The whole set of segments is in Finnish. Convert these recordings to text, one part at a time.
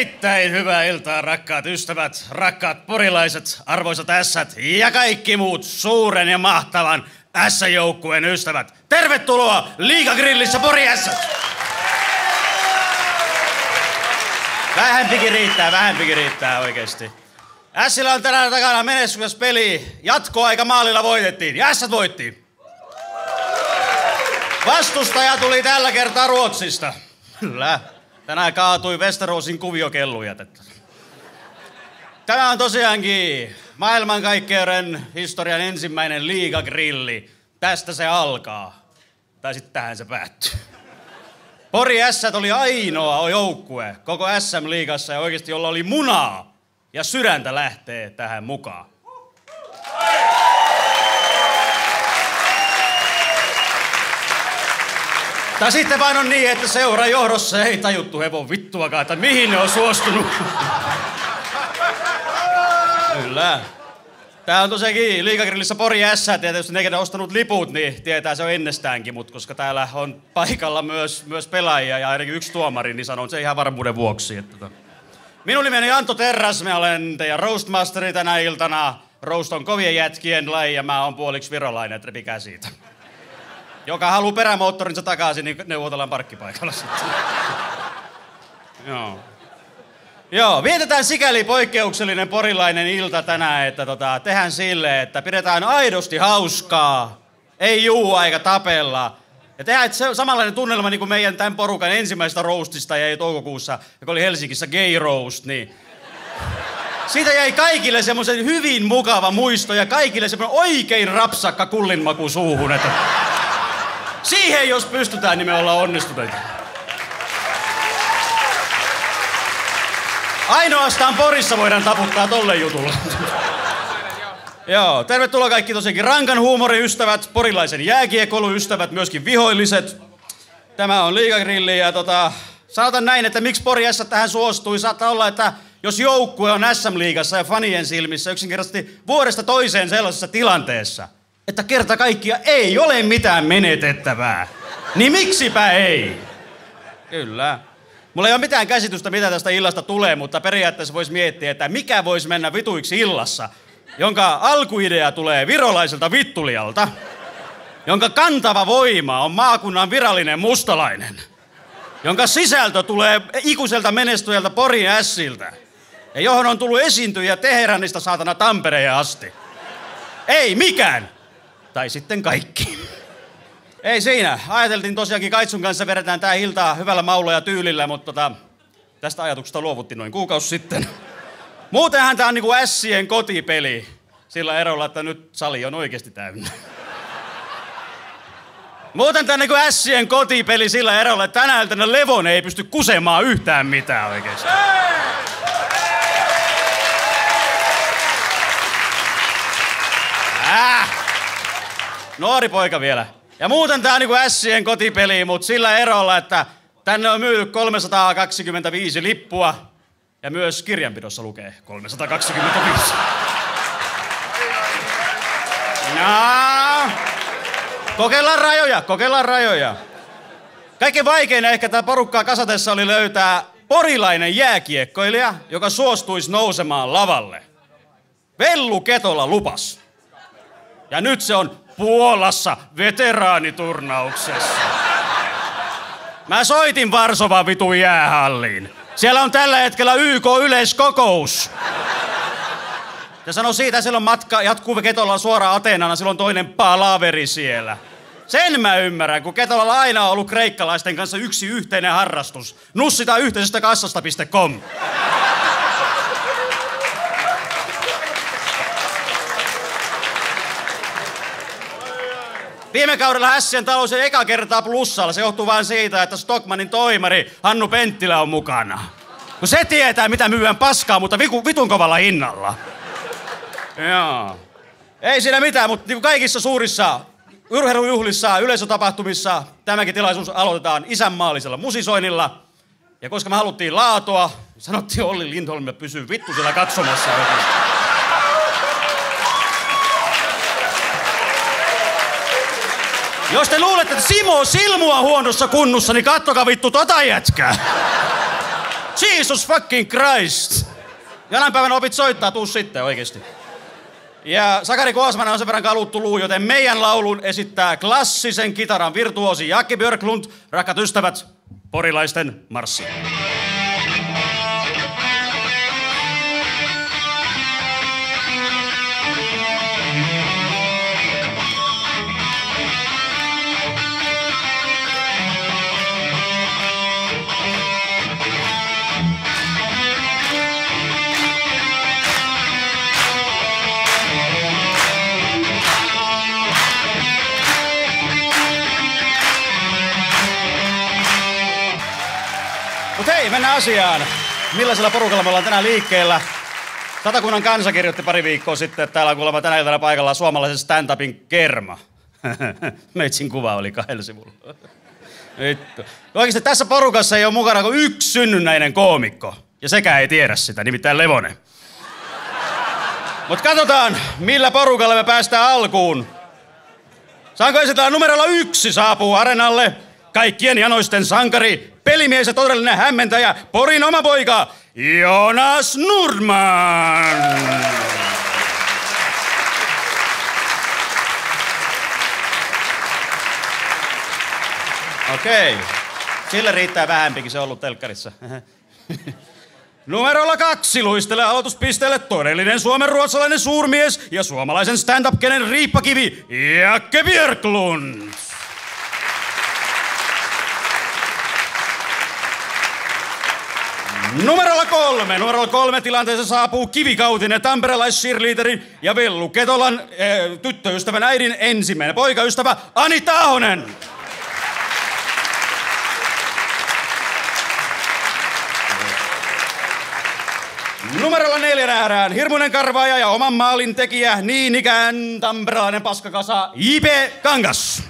Erittäin hyvää iltaa, rakkaat ystävät, rakkaat porilaiset, arvoisat ässät ja kaikki muut suuren ja mahtavan ässäjoukkueen ystävät. Tervetuloa Liigagrillissä Pori Ässät! Vähempikin riittää oikeesti. Ässillä on tänään takana menestyksessä peli. Jatkoaika maalilla voitettiin ja Ässät voitti. Vastustaja tuli tällä kertaa Ruotsista. Kyllä. Tänään kaatui Westerosin kuviokelluja. Tämä on tosiaankin maailmankaikkeuden historian ensimmäinen liigagrilli. Tästä se alkaa. Tai sitten tähän se päättyy. Pori Ässät oli ainoa joukkue koko SM-liigassa ja oikeasti jolla oli munaa ja sydäntä lähtee tähän mukaan. Tai sitten vain on niin, että seuran johdossa ei tajuttu hevon vittuakaan, että mihin ne on suostunut. Kyllä. Tää on tosiaankin Liigagrillissä Pori Ässät, ja tietysti ne, on ostanut liput, niin tietää se on ennestäänkin, mutta koska täällä on paikalla myös pelaajia ja ainakin yksi tuomari, niin sanon se ihan varmuuden vuoksi. Että minun nimeni Antto Terras, mä olen teidän roastmasteri tänä iltana. Roast on kovien jätkien laji ja mä oon puoliksi virolainen, että repikää siitä. Joka haluaa perämoottorinsa takaisin, niin neuvotellaan parkkipaikalla sitten. Joo, vietetään sikäli poikkeuksellinen porilainen ilta tänään, että tehdään silleen, että pidetään aidosti hauskaa, ei juua eikä tapella. Ja tehdään samanlainen tunnelma niin kuin meidän tämän porukan ensimmäisestä roastista jäi toukokuussa, joka oli Helsingissä Gay Roast, niin siitä jäi kaikille semmoisen hyvin mukava muisto ja kaikille semmoinen oikein rapsakka kullinmaku suuhun, että siihen jos pystytään, niin me ollaan onnistuneita. Ainoastaan Porissa voidaan taputtaa tolle jutulla. Joo, tervetuloa kaikki tosiaankin rankan huumoriystävät, porilaisen jääkiekkoiluystävät, myöskin vihoilliset. Tämä on Liigagrilli ja sanotaan näin, että miksi Pori Ässät tähän suostui. Saattaa olla, että jos joukkue on SM-liigassa ja fanien silmissä yksinkertaisesti vuodesta toiseen sellaisessa tilanteessa, että kerta kaikkia ei ole mitään menetettävää, niin miksipä ei? Kyllä. Mulla ei ole mitään käsitystä, mitä tästä illasta tulee, mutta periaatteessa voisi miettiä, että mikä voisi mennä vituiksi illassa, jonka alkuidea tulee virolaiselta vittulialta, jonka kantava voima on maakunnan virallinen mustalainen, jonka sisältö tulee ikuiselta menestyjältä Pori Ässiltä, ja johon on tullut esiintyjä Teheranista saatana Tampereen asti. Ei mikään! Tai sitten kaikki. Ei siinä. Ajateltiin tosiaankin Kaitsun kanssa vedetään tää iltaa hyvällä maulla ja tyylillä, mutta tästä ajatuksesta luovuttiin noin kuukausi sitten. Muutenhan tää on niinku Ässien kotipeli. Sillä erolla, että nyt sali on oikeesti täynnä. Muuten tää on niinku Ässien kotipeli sillä erolla, että tänä iltana Levonen ei pysty kusemaan yhtään mitään oikeesti. Nuori poika vielä. Ja muuten tää on niinku Ässien kotipeli, mut sillä erolla, että tänne on myyty 325 lippua. Ja myös kirjanpidossa lukee 325. No, kokeillaan rajoja. Kaikkein vaikein ehkä tää porukkaa kasatessa oli löytää porilainen jääkiekkoilija, joka suostuisi nousemaan lavalle. Vellu Ketola lupas. Ja nyt se on Puolassa veteraaniturnauksessa. Mä soitin Varsovan vitun jäähalliin. Siellä on tällä hetkellä YK-yleiskokous. Ja sano siitä, siellä on matka, jatkuu Ketola suoraan Ateenana, silloin toinen palaveri siellä. Sen mä ymmärrän, kun Ketolalla aina on ollut kreikkalaisten kanssa yksi yhteinen harrastus. Nussitaan yhteisestä kassasta.com. Viime kaudella Ässien talous ei eka kertaa plussalla. Se johtuu vain siitä, että Stockmannin toimari Hannu Penttilä on mukana. Kun se tietää, mitä myyään paskaa, mutta vitun kovalla hinnalla. Joo. Ei siinä mitään, mutta niin kaikissa suurissa urheilujuhlissa, yleisötapahtumissa tämäkin tilaisuus aloitetaan isänmaallisella musisoinnilla. Ja koska me haluttiin laatua, sanottiin Olli Lindholmille pysyy vittu siellä katsomassa. Jos te luulette, että Simo Silmu on huonossa kunnossa, niin kattokaa vittu tota jätkää. Jesus fucking Christ! Jonain päivänä opit soittaa, tuu sitten oikeesti. Ja Sakari Kuosmanen on sen verran kaluttu luu, joten meidän laulun esittää klassisen kitaran virtuoosi Jackie Björklund. Rakkaat ystävät, porilaisten marssi. Mutta hei, mennään asiaan. Millaisella porukalla me ollaan tänään liikkeellä? Satakunnan Kansa kirjoitti pari viikkoa sitten, että täällä on kuulemma tänä iltana paikalla suomalaisen stand-upin kerma. Meitsin kuva oli 2 sivulla. Vittu. Oikeasti tässä porukassa ei ole mukana kuin yksi synnynnäinen koomikko. Ja sekään ei tiedä sitä, nimittäin Levonen. Mutta katsotaan, millä porukalla me päästään alkuun. Saanko esitellä numerolla 1 saapuu arenalle? Kaikkien janoisten sankari, pelimies ja todellinen hämmentäjä, Porin oma poika, Jonas Nordman. Okei. Sillä riittää vähempikin, se on ollut telkkarissa. Numerolla 2 luistelee aloituspisteelle todellinen suomenruotsalainen suurmies ja suomalaisen stand-up-kenen riippakivi, Jackie Björklund. Numerolla 3 tilanteessa saapuu kivikautinen tamperelais-cheerleaderin ja Vellu Ketolan tyttöystävän äidin ensimmäinen poikaystävä Anita Ahonen. Numerolla 4 nähdään hirmuinen karvaaja ja oman maalin tekijä, niin ikään tamperelainen paskakasa J.P. Kangas.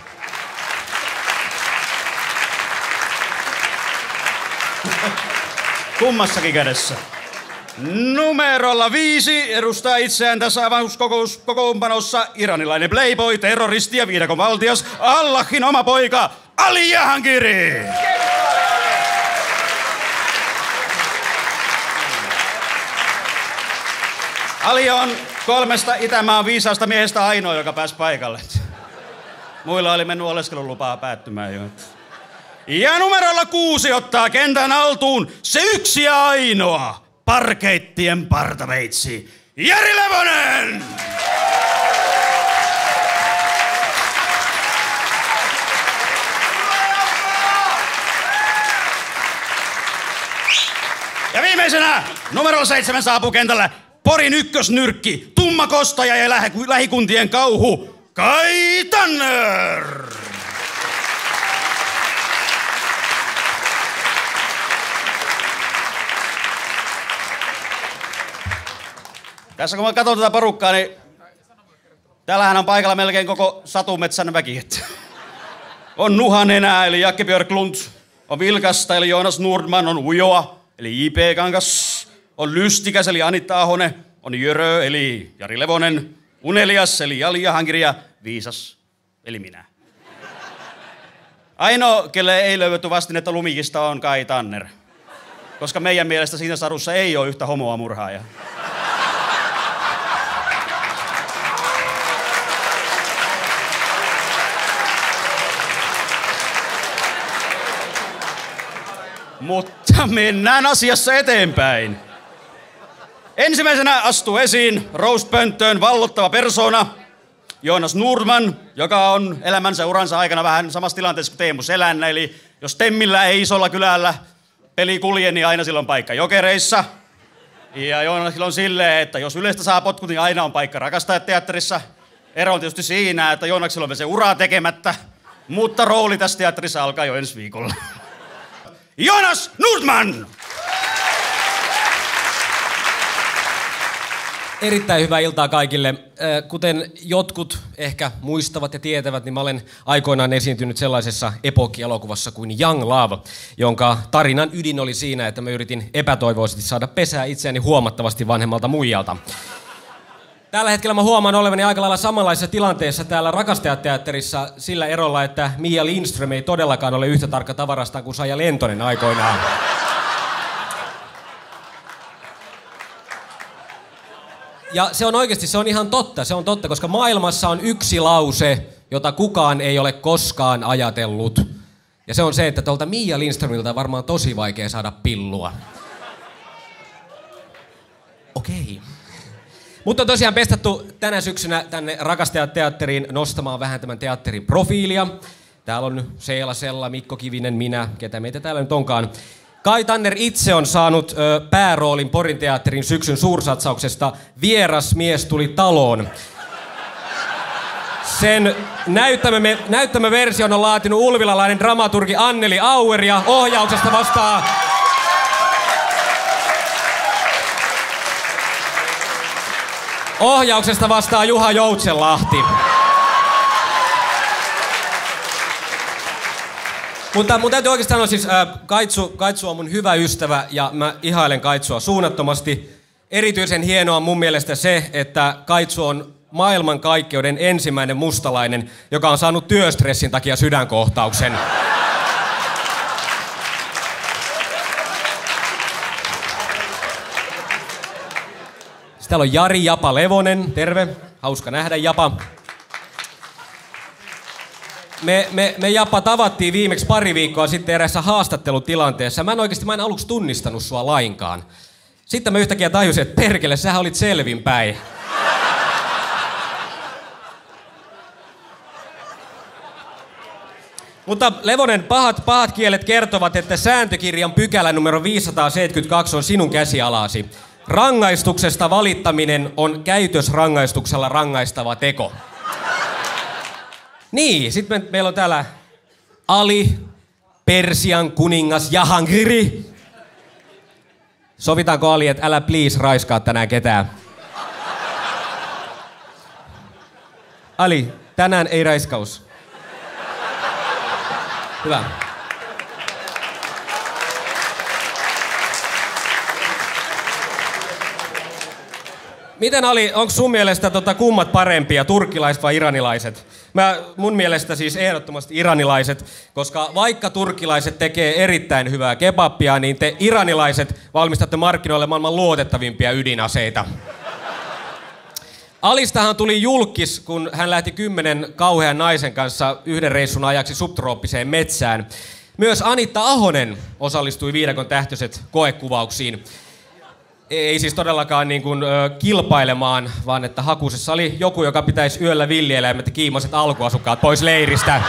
Kummassakin kädessä. Numerolla 5 edustaa itseään tässä avauskokoonpanossa iranilainen playboy, terroristi ja viidakon valtias, Allahin oma poika, Ali Jahangiri. Ali on 3 Itämaan viisaasta miehestä ainoa, joka pääsi paikalle. Muilla oli mennyt oleskelulupaa päättymään jo. Ja numerolla 6 ottaa kentän altuun se yksi ja ainoa parkeittien partaveitsi, Jari Levonen! Ja viimeisenä numerolla 7 saapuu kentällä Porin ykkösnyrkki, tumma kostaja ja lähikuntien kauhu, Kai Tanner! Tässä kun mä katson tätä porukkaa, niin täällähän on paikalla melkein koko Satumetsän väki. On nuhanenää, eli Jackie Björklund. On vilkasta, eli Jonas Nordman. On ujoa, eli J.P. Kangas. On lystikäs, eli Anitta Ahonen. On jörö, eli Jari Levonen. Unelias, eli Jali Jahangiri. Ja viisas, eli minä. Ainoa, kelle ei löydetty vastinetta Lumikista, on Kai Tanner. Koska meidän mielestä siinä sadussa ei ole yhtä homoa murhaajaa. Mutta mennään asiassa eteenpäin. Ensimmäisenä astuu esiin roast-pönttöön vallottava persona, Jonas Nordman, joka on elämänsä uransa aikana vähän samassa tilanteessa kuin Teemu Selänne. Eli jos Temmillä ei isolla kylällä peli kulje, niin aina silloin paikka Jokereissa. Ja Joonasilla on silleen, että jos Ylestä saa potkut, niin aina on paikka Rakastajateatterissa. Ero on tietysti siinä, että Joonaksilla on se uraa tekemättä, mutta rooli tässä teatterissa alkaa jo ensi viikolla. Jonas Nordman! Erittäin hyvää iltaa kaikille. Kuten jotkut ehkä muistavat ja tietävät, niin mä olen aikoinaan esiintynyt sellaisessa epokki-elokuvassa kuin Young Love, jonka tarinan ydin oli siinä, että mä yritin epätoivoisesti saada pesää itseäni huomattavasti vanhemmalta muijalta. Tällä hetkellä mä huomaan olevani aika lailla samanlaisessa tilanteessa täällä Rakastajateatterissa sillä erolla, että Mia Lindström ei todellakaan ole yhtä tarkka tavarastaan kuin Saija Lentonen aikoinaan. Ja se on oikeasti, se on ihan totta. Se on totta, koska maailmassa on yksi lause, jota kukaan ei ole koskaan ajatellut. Ja se on se, että tuolta Mia Lindströmiltä on varmaan tosi vaikea saada pillua. Okei. Mutta on tosiaan pestattu tänä syksynä tänne Rakastajat teatteriin nostamaan vähän tämän teatterin profiilia. Täällä on Seela Sella, Mikko Kivinen, minä, ketä meitä täällä nyt onkaan. Kai Tanner itse on saanut pääroolin Porin teatterin syksyn suursatsauksesta Vieras mies tuli taloon. Sen näyttämöversion on laatinut ulvilalainen dramaturgi Anneli Auer ja ohjauksesta vastaa Juha Joutsenlahti. Mutta mun täytyy oikeastaan sanoa siis, Kaitsu on mun hyvä ystävä ja mä ihailen Kaitsua suunnattomasti. Erityisen hienoa on mun mielestä se, että Kaitsu on maailmankaikkeuden ensimmäinen mustalainen, joka on saanut työstressin takia sydänkohtauksen. Täällä on Jari Japa Levonen, terve, hauska nähdä Japa. Me Japa tavattiin viimeksi pari viikkoa sitten eräässä haastattelutilanteessa. Mä en aluksi tunnistanut sua lainkaan. Sitten mä yhtäkkiä tajusin, että perkele, sähän olit selvinpäin. Mutta Levonen, pahat kielet kertovat, että sääntökirjan pykälä numero 572 on sinun käsialasi. Rangaistuksesta valittaminen on käytösrangaistuksella rangaistava teko. Niin, sitten meillä on täällä Ali, Persian kuningas Jahangiri. Sovitaanko Ali, että älä please raiskaa tänään ketään? Ali, tänään ei raiskaus. Hyvä. Miten Ali, onko sun mielestä kummat parempia, turkkilaiset vai iranilaiset? Mun mielestä siis ehdottomasti iranilaiset, koska vaikka turkkilaiset tekee erittäin hyvää kebappia, niin te iranilaiset valmistatte markkinoille maailman luotettavimpia ydinaseita. Alistahan tuli julkis, kun hän lähti 10 kauhean naisen kanssa yhden reissun ajaksi subtrooppiseen metsään. Myös Anitta Ahonen osallistui Viidakon tähtöiset koekuvauksiin. Ei siis todellakaan niin kuin, kilpailemaan, vaan että hakusessa oli joku, joka pitäisi yöllä villieläimet ja kiimaset alkuasukkaat pois leiristä.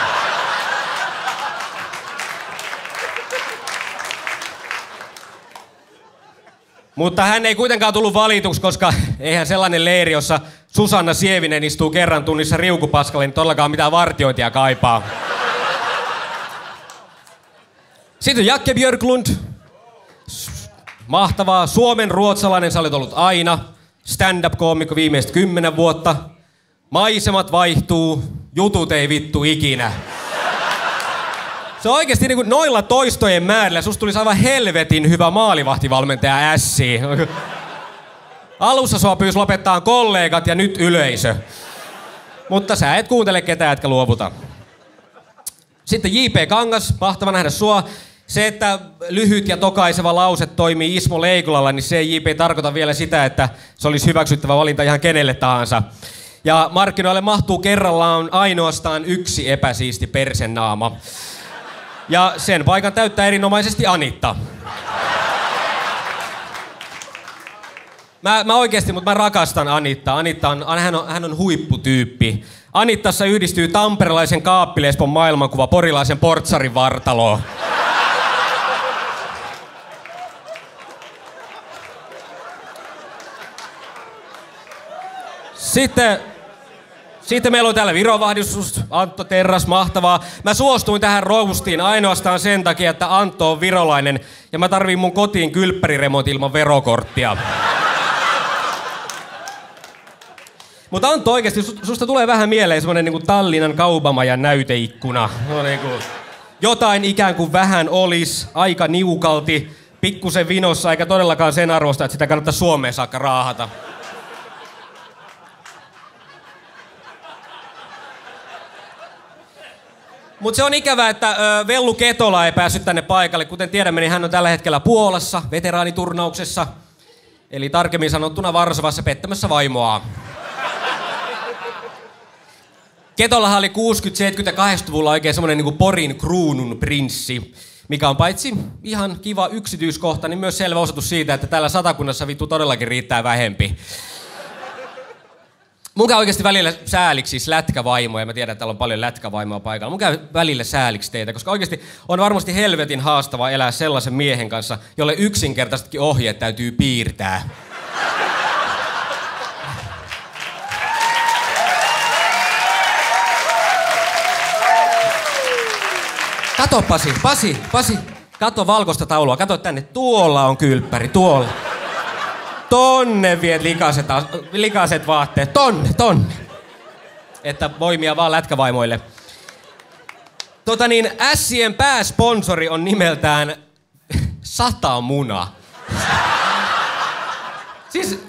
Mutta hän ei kuitenkaan tullut valituksi, koska eihän sellainen leiri, jossa Susanna Sievinen istuu kerran tunnissa riukupaskalle, niin todellakaan mitään vartiointia kaipaa. Sitten Jakke Björklund. Mahtavaa. Suomen ruotsalainen sä olet ollut aina. Stand-up-koomikko viimeiset 10 vuotta. Maisemat vaihtuu, jutut ei vittu ikinä. Se on oikeesti niin kuin noilla toistojen määrillä susta tulisi aivan helvetin hyvä maalivahtivalmentaja ässi. Alussa sua pyysi lopettaa kollegat ja nyt yleisö. Mutta sä et kuuntele ketään, etkä luovuta. Sitten J.P. Kangas, mahtava nähdä sua. Se, että lyhyt ja tokaiseva lause toimii Ismo Leikulalla, niin se ei J.P. tarkoita vielä sitä, että se olisi hyväksyttävä valinta ihan kenelle tahansa. Ja markkinoille mahtuu kerrallaan ainoastaan yksi epäsiisti persennaama. Ja sen paikan täyttää erinomaisesti Anitta. Mä oikeesti, mutta mä rakastan Anittaa. Hän on huipputyyppi. Anittassa yhdistyy tamperelaisen Kaappilespon maailmankuva porilaisen portsarin vartaloon. Sitten meillä on täällä Virovahdistus, Antto Terras, mahtavaa. Mä suostuin tähän roustiin ainoastaan sen takia, että Antto on virolainen ja mä tarviin mun kotiin kylppäriremontti ilman verokorttia. Mutta Antto oikeesti, susta tulee vähän mieleen semmonen niinku Tallinnan kaupamajan näyteikkuna. No niinku, jotain ikään kuin vähän olis, aika niukalti, pikkusen vinossa, eikä todellakaan sen arvosta, että sitä kannattaa Suomeen saakka raahata. Mutta se on ikävää, että Vellu Ketola ei päässyt tänne paikalle. Kuten tiedämme, niin hän on tällä hetkellä Puolassa, veteraaniturnauksessa. Eli tarkemmin sanottuna Varsovassa pettämässä vaimoa. Ketollahan oli 60-, 70- ja 80-luvulla oikein semmonen niinku Porin kruunun prinssi, mikä on paitsi ihan kiva yksityiskohta, niin myös selvä osoitus siitä, että täällä Satakunnassa vittu todellakin riittää vähempi. Mun käy oikeasti välillä sääliksi siis lätkävaimoja. Mä tiedän, että täällä on paljon lätkävaimoja paikalla. Mun käy välillä sääliksi teitä, koska oikeasti on varmasti helvetin haastavaa elää sellaisen miehen kanssa, jolle yksinkertaisetkin ohjeet täytyy piirtää. Kato Pasi, kato valkoista taulua, kato tänne, tuolla on kylppäri, tuolla. Tonne viet likaset vaatteet, tonne. Että voimia vaan lätkävaimoille. Ässien pääsponsori on nimeltään Satamuna. Siis,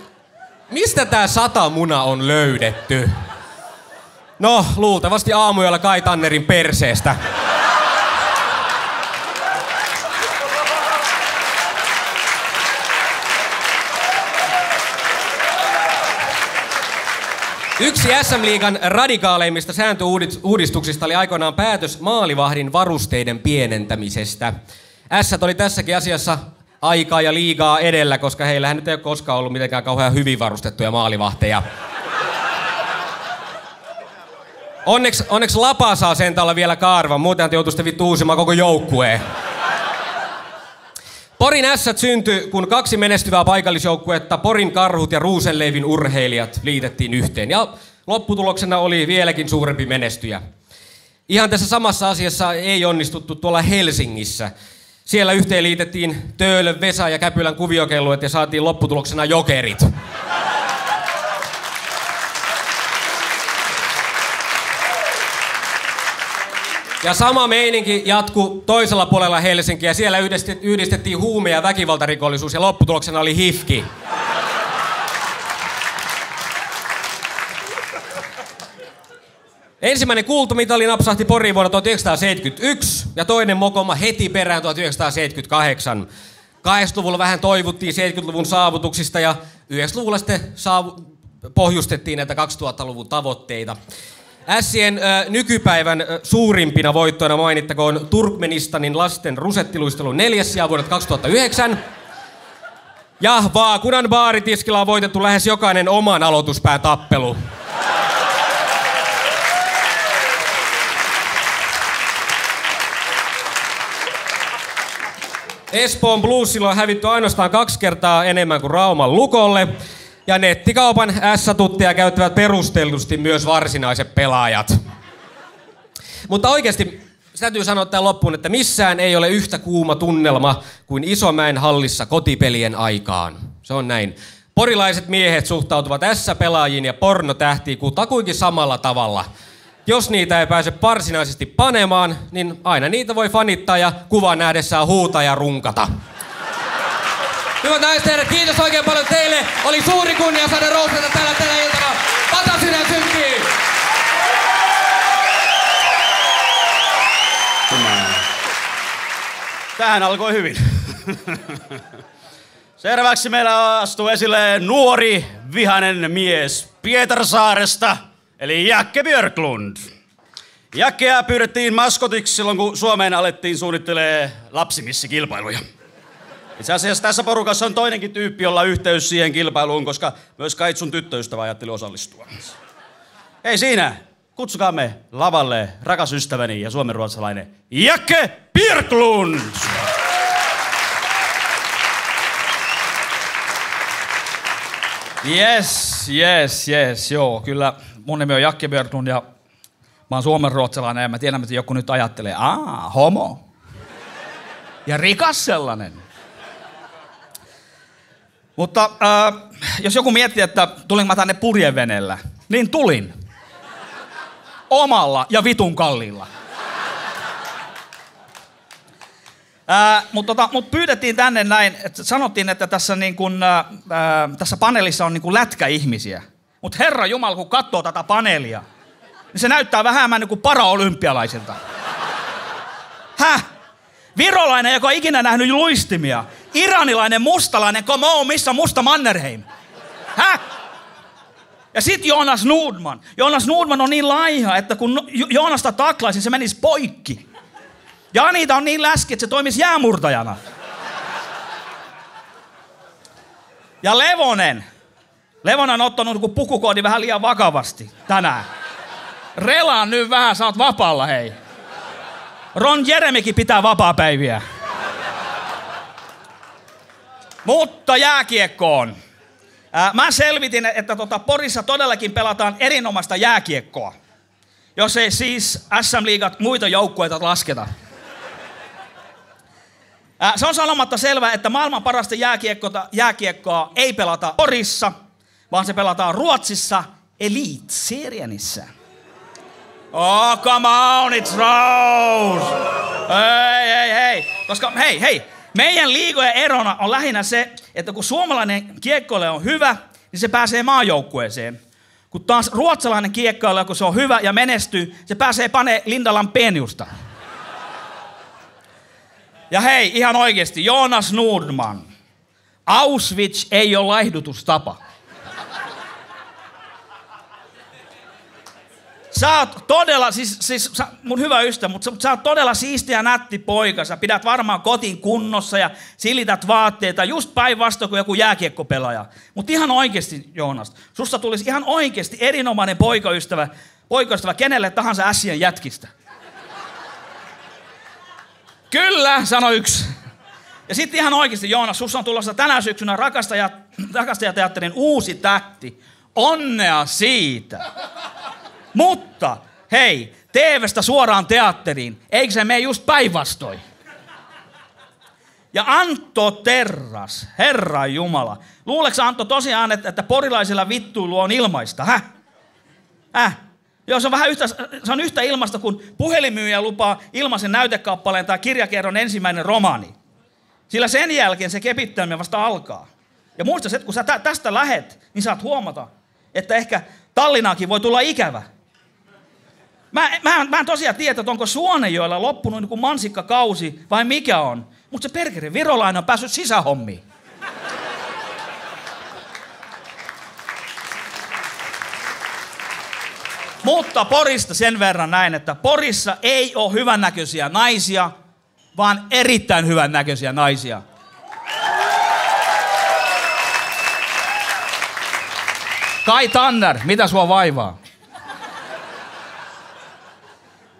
mistä tää Satamuna on löydetty? No, luultavasti aamuyöllä Kai Tannerin perseestä. Yksi SM-liigan radikaaleimmista sääntöuudistuksista oli aikoinaan päätös maalivahdin varusteiden pienentämisestä. Ässät oli tässäkin asiassa aikaa ja liigaa edellä, koska heillähän nyt ei ole koskaan ollut mitenkään kauhean hyvin varustettuja maalivahteja. Onneksi Lapa saa sentään olla vielä kaarvan, muutenhan te joutuisitte vittu uusimaan koko joukkueen. Porin Ässät syntyi, kun 2 menestyvää paikallisjoukkuetta, Porin Karhut ja Ruusenleivin urheilijat, liitettiin yhteen. Ja lopputuloksena oli vieläkin suurempi menestyjä. Ihan tässä samassa asiassa ei onnistuttu tuolla Helsingissä. Siellä yhteen liitettiin Töölön, Vesa ja Käpylän kuviokelluet ja saatiin lopputuloksena Jokerit. Ja sama meininki jatkui toisella puolella Helsinkiä ja siellä yhdistettiin huume- ja väkivaltarikollisuus ja lopputuloksena oli HIFKI. Ensimmäinen kultamitali napsahti Poriin vuonna 1971 ja toinen mokoma heti perään 1978. 80-luvulla vähän toivuttiin 70-luvun saavutuksista ja 90-luvulla sitten pohjustettiin näitä 2000-luvun tavoitteita. Ässien nykypäivän suurimpina voittoina mainittakoon Turkmenistanin lasten rusettiluistelun 4. sija vuodelta 2009. Ja Vaakunan baaritiskillä on voitettu lähes jokainen oman aloituspään tappelu. Espoon Bluesilla on hävitty ainoastaan 2 kertaa enemmän kuin Rauman Lukolle. Ja nettikaupan S-tutteja käyttävät perustellusti myös varsinaiset pelaajat. Mutta oikeasti se täytyy sanoa tähän loppuun, että missään ei ole yhtä kuuma tunnelma kuin Isomäen hallissa kotipelien aikaan. Se on näin. Porilaiset miehet suhtautuvat S-pelaajiin ja pornotähtiin kutakuinkin samalla tavalla. Jos niitä ei pääse varsinaisesti panemaan, niin aina niitä voi fanittaa ja kuvan nähdessään huutaa ja runkata. Hyvät naiset ja herrat, kiitos oikein paljon teille. Oli suuri kunnia saada roustata täällä tänä iltana. Pata sydän synkkiin! Tähän alkoi hyvin. Seuraavaksi meillä astuu esille nuori, vihainen mies Pietarsaaresta, eli Jakke Björklund. Jakkea pyydettiin maskotiksi silloin, kun Suomeen alettiin suunnittelemaan lapsimissikilpailuja. Itse asiassa tässä porukassa on toinenkin tyyppi, jolla on yhteys siihen kilpailuun, koska myös Kaitsun tyttöystävä ajatteli osallistua. Ei siinä, kutsukaamme lavalle rakas ystäväni ja suomenruotsalainen Jakke Björklund! Yes, joo, kyllä mun nimi on Jakke Björklund ja mä oon suomenruotsalainen ja mä tiedän, että joku nyt ajattelee, homo. Ja rikas sellainen. Mutta jos joku miettii, että tulinko mä tänne purjeveneellä, niin tulin. Omalla ja vitun kalliilla. Mut pyydettiin tänne näin, että sanottiin, että tässä, niin kun, tässä paneelissa on niin kun lätkäihmisiä. Mutta Herra Jumala, kun katsoo tätä paneelia, niin se näyttää vähemmän niin kuin paraolympialaisilta. Virolainen, joka on ikinä nähnyt luistimia. Iranilainen mustalainen, come on, missä musta Mannerheim? Häh? Ja sit Jonas Nordman. Jonas Nordman on niin laiha, että kun Joonasta taklaisin, se menisi poikki. Ja Anita on niin läski, että se toimisi jäämurtajana. Ja Levonen on ottanut pukukoodi vähän liian vakavasti tänään. Relaan nyt vähän, sä oot vapaalla, hei. Ron Jeremikin pitää vapaapäiviä. Mutta jääkiekkoon. Mä selvitin, että Porissa todellakin pelataan erinomaista jääkiekkoa. Jos ei siis SM-liigat muita joukkueita lasketa. Se on sanomatta selvää, että maailman parasta jääkiekkoa ei pelata Porissa, vaan se pelataan Ruotsissa Elitserienissä. Oh, come on, it's Rose! Hei. Koska, hei. Meidän liigojen erona on lähinnä se, että kun suomalainen kiekkoilija on hyvä, niin se pääsee maajoukkueeseen. Kun taas ruotsalainen kiekkoilija, kun se on hyvä ja menestyy, se pääsee panee Lindalan Peniusta. Ja hei, ihan oikeesti, Jonas Nordman. Auschwitz ei ole laihdutustapa. Sä oot todella, mun hyvä ystävä, mutta sä oot todella siisti ja nätti poika. Sä pidät varmaan kotiin kunnossa ja silität vaatteita just päinvastoin kuin joku jääkiekkopelaaja. Mutta ihan oikeesti, Joonas, susta tulisi ihan oikeesti erinomainen poikaystävä kenelle tahansa ässien jätkistä. Kyllä, sano yksi. Ja sitten ihan oikeesti, Joonas, sussa on tulossa tänä syksynä Rakastajateatterin uusi tähti. Onnea siitä! Mutta, hei, TV:stä suoraan teatteriin, eikö se mene just päinvastoin? Ja Antto Terras, Herran Jumala. Luuleeko Antto tosiaan, että porilaisilla vittuilu on ilmaista? Joo, se on yhtä ilmaista kuin puhelinmyyjä lupaa ilmaisen näytekappaleen tai kirjakerron ensimmäinen romaani. Sillä sen jälkeen se kepittäminen vasta alkaa. Ja muista se, että kun sä tästä lähet, niin saat huomata, että ehkä Tallinnaakin voi tulla ikävä. Mä en tosiaan tiedä, että onko Suonenjoella loppunut niin kuin mansikkakausi vai mikä on. Mutta se perkele virolainen on päässyt sisähommiin. Mutta Porista sen verran näin, että Porissa ei ole hyvännäköisiä naisia, vaan erittäin hyvännäköisiä naisia. Kai Tanner, mitä sua vaivaa?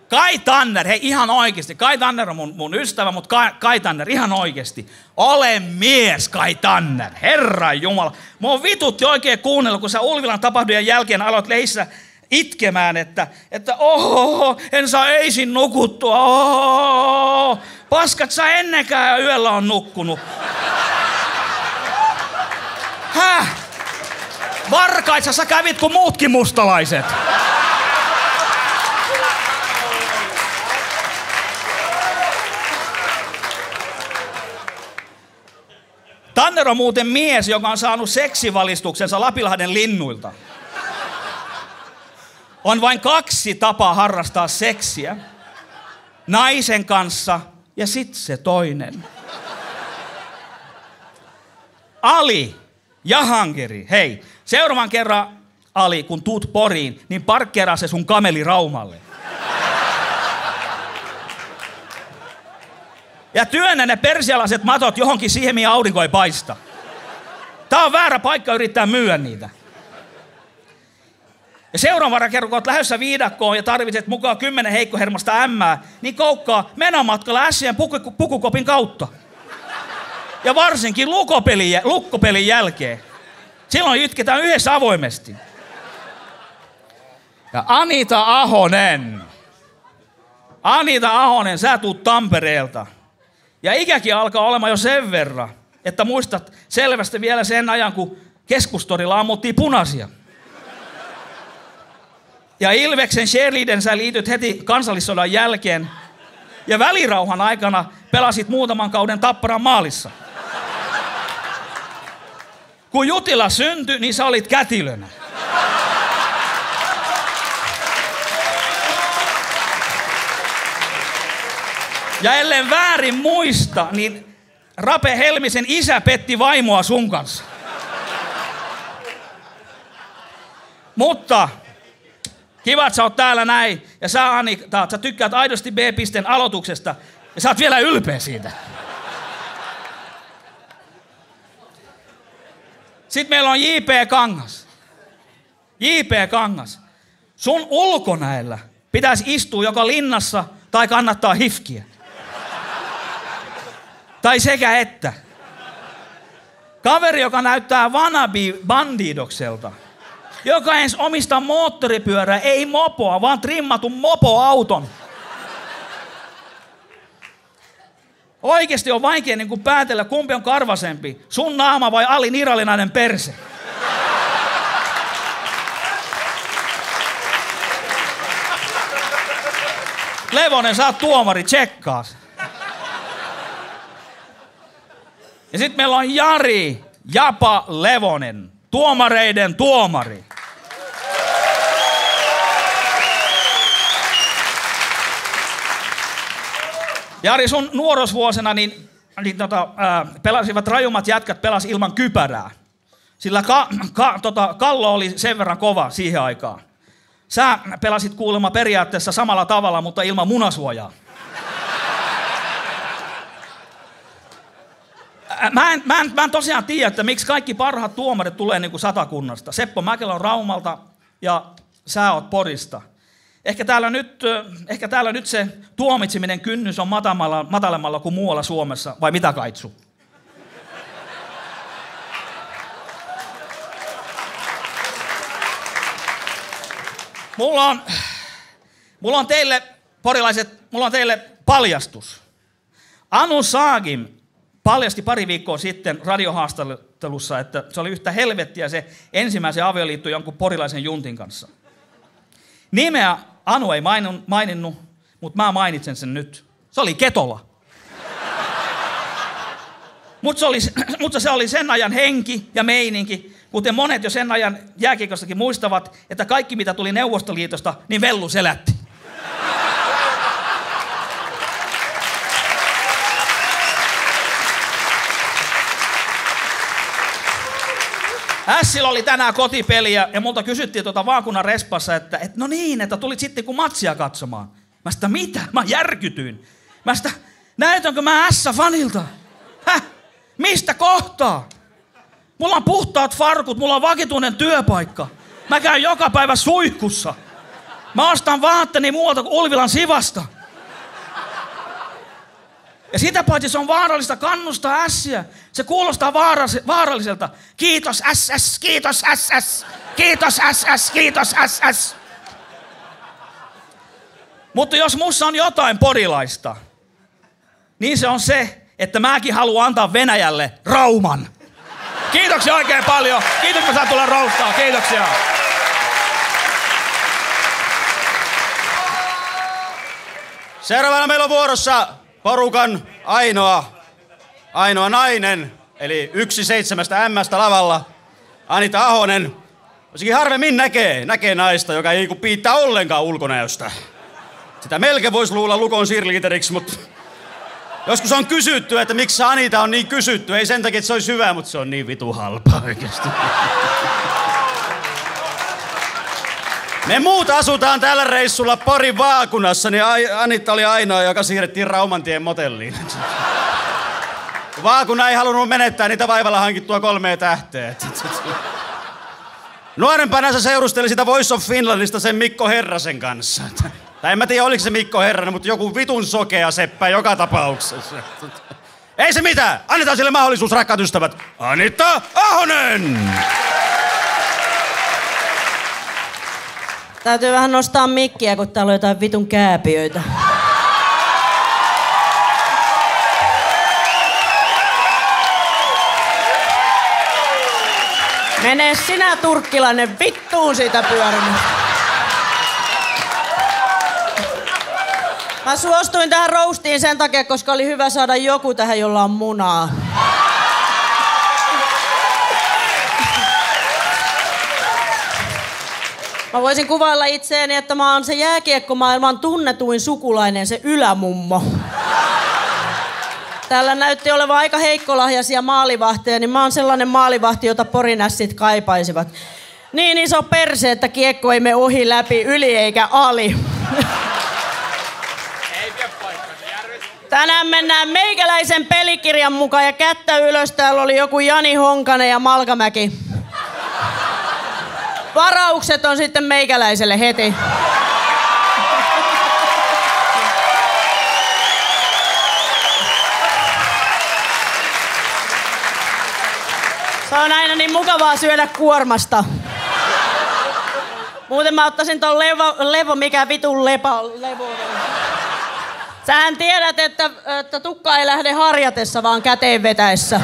Kai Tanner, hei ihan oikeesti. Kai Tanner on mun ystävä, mutta Kai Tanner ihan oikeesti. Ole mies, Kai Tanner. Herran Jumala. Mua vitutti oikein kuunnella, kun sä Ulvilan tapahdujen jälkeen aloit leissä itkemään, että en saa eisin nukuttua. Paskat sä ennenkään yöllä on nukkunut. Häh? Varkaissa sä kävit kuin muutkin mustalaiset. Tanner on muuten mies, joka on saanut seksivalistuksensa Lapinlahden linnuilta. On vain 2 tapaa harrastaa seksiä. Naisen kanssa ja sit se toinen. Ali Jahangiri, hei, seuraavan kerran Ali, kun tuut Poriin, niin parkkeeraa se sun kameli Raumalle. Ja työnnä ne persialaiset matot johonkin siihen, mihin aurinko ei paista. Tää on väärä paikka yrittää myyä niitä. Ja seuraavan kerran, kun oot lähdössä viidakkoon ja tarvitset mukaan 10 heikkohermasta ämmää, niin koukkaa menomatkalla ässien pukukopin kautta. Ja varsinkin lukkopelin jälkeen. Silloin itketään yhdessä avoimesti. Ja Anita Ahonen, sä tuut Tampereelta. Ja ikäkin alkaa olemaan jo sen verran, että muistat selvästi vielä sen ajan, kun Keskustorilla ammuttiin punaisia. Ja Ilveksen cheerleadern sä liityt heti kansallissodan jälkeen. Ja välirauhan aikana pelasit muutaman kauden Tapparan maalissa. Kun Jutila syntyi, niin sä olit kätilönä. Ja ellen väärin muista, niin Rape Helmisen isä petti vaimoa sun kanssa. Mutta kiva, että sä oot täällä näin. Ja sä, Anita, sä tykkäät aidosti B-pisteen aloituksesta. Ja sä oot vielä ylpeä siitä. Sitten meillä on J.P. Kangas. J.P. Kangas. Sun ulkonäöllä pitäisi istua joko linnassa tai kannattaa hifkiä. Tai sekä että. Kaveri, joka näyttää wannabe-bandidokselta. Joka ens omistaa moottoripyörää, ei mopoa, vaan trimmatun mopoauton. Oikeesti on vaikea niin kuin päätellä, kumpi on karvasempi. Sun naama vai Ali Niralinainen perse. Levonen, sä oot tuomari, tsekkaas. Ja sit meillä on Jari Japa Levonen, tuomareiden tuomari. Jari, sun nuorosvuosina pelasivat rajummat jätkät pelas ilman kypärää. Sillä kallo oli sen verran kova siihen aikaan. Sä pelasit kuulemma periaatteessa samalla tavalla, mutta ilman munasuojaa. Mä en tosiaan tiedä, että miksi kaikki parhaat tuomarit tulee niin kuin Satakunnasta. Seppo Mäkelä on Raumalta ja sä oot Porista. Ehkä täällä nyt se tuomitseminen kynnys on matalemmalla kuin muualla Suomessa, vai mitä Kaitsu? Mulla on teille, porilaiset, paljastus. Anu Saagim paljasti pari viikkoa sitten radiohaastattelussa, että se oli yhtä helvettiä se ensimmäisen avioliitto jonkun porilaisen juntin kanssa. Nimeä Anu ei maininnut, mutta mä mainitsen sen nyt. Se oli Ketola. Mutta se oli sen ajan henki ja meininki, kuten monet jo sen ajan jääkiekostakin muistavat, että kaikki mitä tuli Neuvostoliitosta, niin vellu selätti. Ässillä oli tänään kotipeliä ja multa kysyttiin vaakunan respassa, että no niin, että tulit sitten kun matsia katsomaan. Mä sitä mitä? Mä järkytyin. Mä sitä, näytänkö mä Ässä-fanilta? Häh? Mistä kohtaa? Mulla on puhtaat farkut, mulla on vakituinen työpaikka. Mä käyn joka päivä suihkussa. Mä ostan vaatteeni muualta kuin Ulvilan Sivasta. Ja sitä paitsi se on vaarallista kannustaa ässiä. Se kuulostaa vaaralliselta. Kiitos SS, kiitos SS, kiitos SS, kiitos SS. Mutta jos mussa on jotain porilaista, niin se on se, että mäkin haluan antaa Venäjälle Rauman. Kiitoksia oikein paljon. Kiitos, kun sä tulla roustaa. Kiitoksia. Seuraavana meillä on vuorossa porukan ainoa nainen, eli 1/7 M:stä lavalla, Anita Ahonen. Olisikin harvemmin näkee naista, joka ei piittaa ollenkaan ulkonäöstä. Sitä melkein voisi luulla Lukon cheerleaderiksi, mutta joskus on kysytty, että miksi Anita on niin kysytty. Ei sen takia, että se olisi hyvä, mutta se on niin vitu halpa oikeasti. Me muut asutaan tällä reissulla Porin vaakunassa, niin Anita oli ainoa, joka siirrettiin Raumantien motelliin. Vaakuna ei halunnut menettää niitä vaivalla hankittua 3 tähteä. Nuorempana se seurusteli sitä Voice of Finlandista sen Mikko Herrasen kanssa. Tai en mä tiedä, oliko se Mikko Herranen, mutta joku vitun sokea seppä joka tapauksessa. Ei se mitään! Annetaan sille mahdollisuus, rakkaat ystävät. Anita Ahonen! Täytyy vähän nostaa mikkiä, kun täällä on jotain vitun kääpiöitä. Mene sinä turkkilainen vittuun siitä pyörimästä. Mä suostuin tähän roastiin sen takia, koska oli hyvä saada joku tähän, jolla on munaa. Mä voisin kuvailla itseäni, että mä oon se jääkiekkomaailman tunnetuin sukulainen, se ylämummo. Täällä näytti olevan aika heikkolahjaisia maalivahteja, niin mä oon sellainen maalivahti, jota porinässit kaipaisivat. Niin iso perse, että kiekko ei mene ohi, läpi, yli eikä ali. Tänään mennään meikäläisen pelikirjan mukaan ja kättä ylös. Täällä oli joku Jani Honkanen ja Malkamäki. Varaukset on sitten meikäläiselle heti. Se on aina niin mukavaa syödä kuormasta. Muuten mä ottaisin ton levo mikä vitun levo. Sähän tiedät, että tukka ei lähde harjatessa, vaan käteen vetäessä.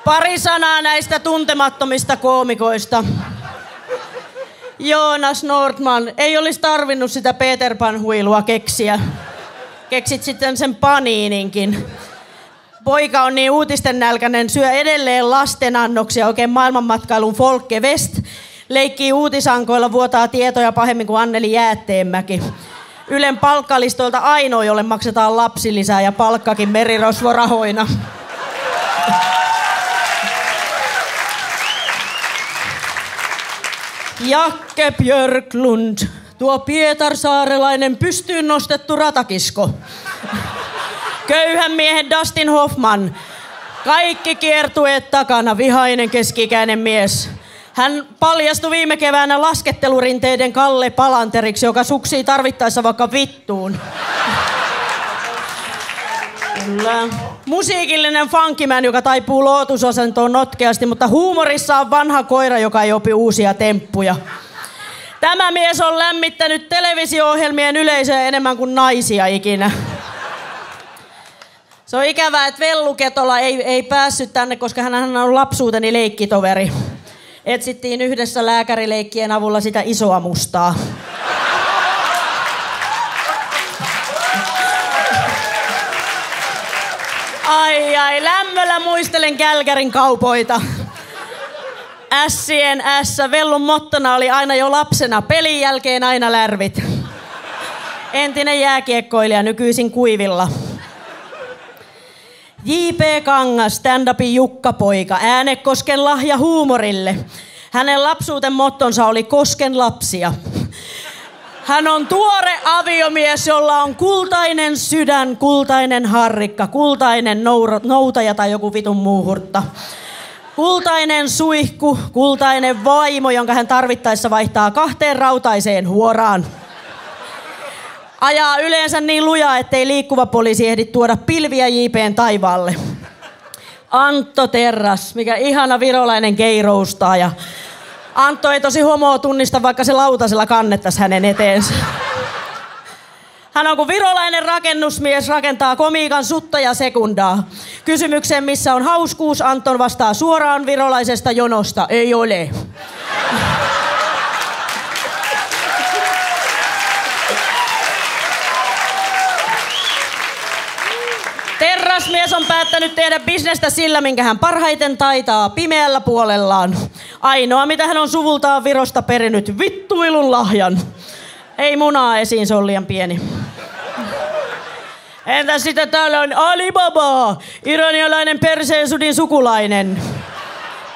Pari sanaa näistä tuntemattomista koomikoista. Jonas Nordman, ei olisi tarvinnut sitä Peter Pan-huilua keksiä. Keksit sitten sen paniininkin. Poika on niin uutisten nälkäinen, syö edelleen lastenannoksia, oikein maailmanmatkailun Folke West. Leikkii uutisankoilla, vuotaa tietoja pahemmin kuin Anneli Jäätteenmäki. Ylen palkkalistoilta ainoa, jolle maksetaan lapsilisää ja palkkakin merirosvorahoina. Jakke Björklund, tuo pietarsaarelainen pystyyn nostettu ratakisko. Köyhän miehen Dustin Hoffman, kaikki kiertueet takana, vihainen keski-ikäinen mies. Hän paljastui viime keväänä laskettelurinteiden Kalle Palanteriksi, joka suksii tarvittaessa vaikka vittuun. Kyllä. Musiikillinen funkimän, joka taipuu lootusasentoon notkeasti, mutta huumorissa on vanha koira, joka ei opi uusia temppuja. Tämä mies on lämmittänyt televisio-ohjelmien yleisöä enemmän kuin naisia ikinä. Se on ikävää, että Vellu Ketola ei päässyt tänne, koska hän on lapsuuteni leikkitoveri. Etsittiin yhdessä lääkärileikkien avulla sitä isoa mustaa. Ai, lämmöllä muistelen Kälkärin kaupoita. Ässien ässä. Vellun mottona oli aina jo lapsena. Pelin jälkeen aina lärvit. Entinen jääkiekkoilija, nykyisin kuivilla. J.P. Kangas, stand-upin Jukka-poika, Äänekosken lahja huumorille. Hänen lapsuuten mottonsa oli Kosken lapsia. Hän on tuore aviomies, jolla on kultainen sydän, kultainen harrikka, kultainen noutaja tai joku vitun muu hurtta. Kultainen suihku, kultainen vaimo, jonka hän tarvittaessa vaihtaa 2 rautaiseen huoraan. Ajaa yleensä niin lujaa, ettei liikkuva poliisi ehdi tuoda pilviä JP:n taivaalle. Antto Terras, mikä ihana virolainen gay-roustaaja. Antto ei tosi homoa tunnista, vaikka se lautasella kannettaisi hänen eteensä. Hän on kuin virolainen rakennusmies, rakentaa komiikan sutta ja sekundaa. Kysymykseen, missä on hauskuus, Anton vastaa suoraan virolaisesta jonosta. Ei ole. Terrasmies on päättänyt tehdä bisnestä sillä, minkä hän parhaiten taitaa, pimeällä puolellaan. Ainoa, mitä hän on suvultaan Virosta perinyt, vittuilun lahjan. Ei munaa esiin, se on liian pieni. Entäs sitten täällä on Alibaba, iranialainen perseensudin sukulainen.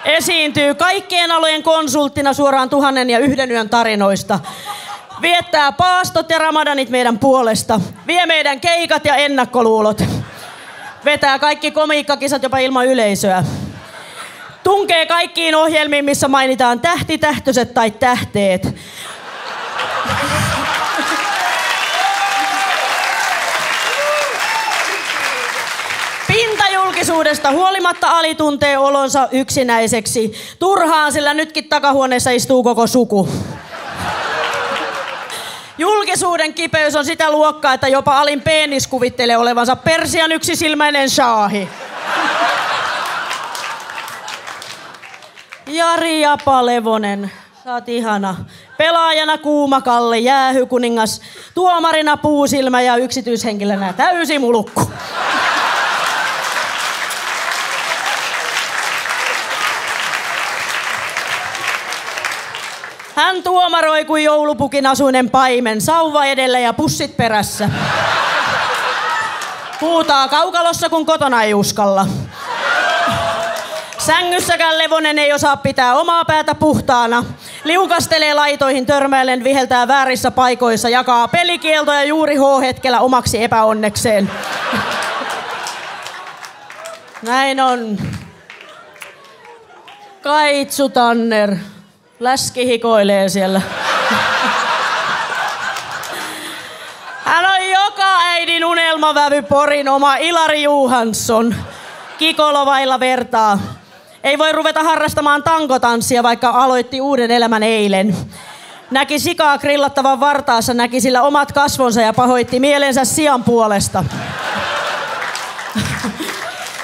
Esiintyy kaikkien alojen konsulttina suoraan 1001 yön tarinoista. Viettää paastot ja ramadanit meidän puolesta. Vie meidän keikat ja ennakkoluulot. Vetää kaikki komiikkakisat jopa ilman yleisöä. Tunkee kaikkiin ohjelmiin, missä mainitaan tähti, tähtöset tai tähteet. Pintajulkisuudesta huolimatta alituntee olonsa yksinäiseksi. Turhaan, sillä nytkin takahuoneessa istuu koko suku. Julkisuuden kipeys on sitä luokkaa, että jopa alin penis kuvittelee olevansa Persian yksisilmäinen shaahi. Jari Japa-Levonen, sä oot ihana. Pelaajana Kuuma Kalle, jäähykuningas, tuomarina Puusilmä ja yksityishenkilönä täysi mulukku. Hän tuomaroi kuin joulupukin asuinen paimen, sauva edellä ja pussit perässä. Huutaa kaukalossa, kun kotona ei uskalla. Sängyssäkään levonen ei osaa pitää omaa päätä puhtaana. Liukastelee laitoihin törmäillen, viheltää väärissä paikoissa, jakaa pelikieltoja juuri H-hetkellä omaksi epäonnekseen. Näin on. Kaitsu Tanner. Läski hikoilee siellä. Hän on joka äidin unelmavävy Porin oma Ilari Johansson. Kikolo vailla vertaa. Ei voi ruveta harrastamaan tankotanssia, vaikka aloitti uuden elämän eilen. Näki sikaa grillattavan vartaassa, näki sillä omat kasvonsa ja pahoitti mielensä sian puolesta.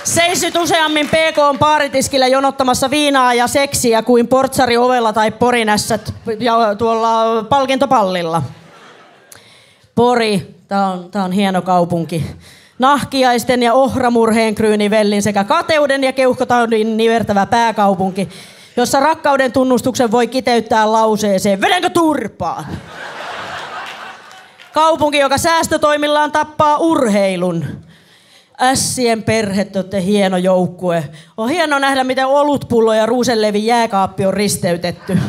Seisyt useammin PK:n baaritiskillä jonottamassa viinaa ja seksiä kuin portsari ovella tai porinässät ja tuolla palkintopallilla. Pori, tää on hieno kaupunki. Nahkiaisten ja ohramurheen Kryyni-Vellin sekä kateuden ja keuhkotaudin nivertävä pääkaupunki, jossa rakkauden tunnustuksen voi kiteyttää lauseeseen, vedänkö turpaan? Kaupunki, joka säästötoimillaan tappaa urheilun. Ässien perhe, te olette hieno joukkue. On hieno nähdä, miten olutpullo ja Ruusenlevin jääkaappi on risteytetty.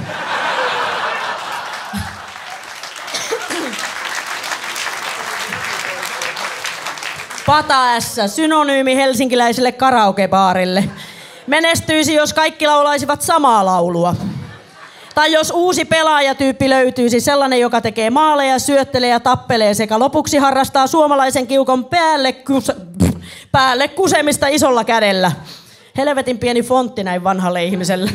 Pata-ässä, synonyymi helsinkiläiselle karaokebaarille. Menestyisi, jos kaikki laulaisivat samaa laulua. Tai jos uusi pelaajatyyppi löytyisi, sellainen, joka tekee maaleja, syöttelee ja tappelee sekä lopuksi harrastaa suomalaisen kiukon päälle kusemista isolla kädellä. Helvetin pieni fontti näin vanhalle ihmiselle.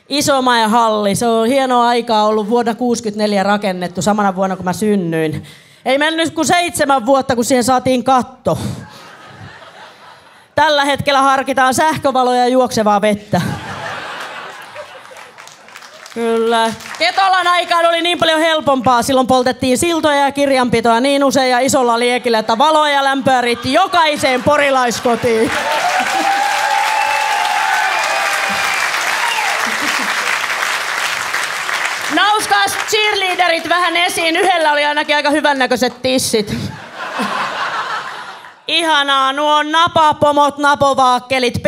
Isomäen halli, se on hienoa aikaa ollut vuonna 1964 rakennettu, samana vuonna kun mä synnyin. Ei mennyt kuin 7 vuotta, kun siihen saatiin katto. Tällä hetkellä harkitaan sähkövaloja ja juoksevaa vettä. Kyllä. Ketolan aikaan oli niin paljon helpompaa. Silloin poltettiin siltoja ja kirjanpitoa niin usein ja isolla liekillä, että valoa ja lämpöä riitti jokaiseen porilaiskotiin. Nauskaas cheerleaderit vähän esiin. Yhdellä oli ainakin aika hyvännäköiset tissit. Ihanaa, nuo napapomot, napovaakkelit,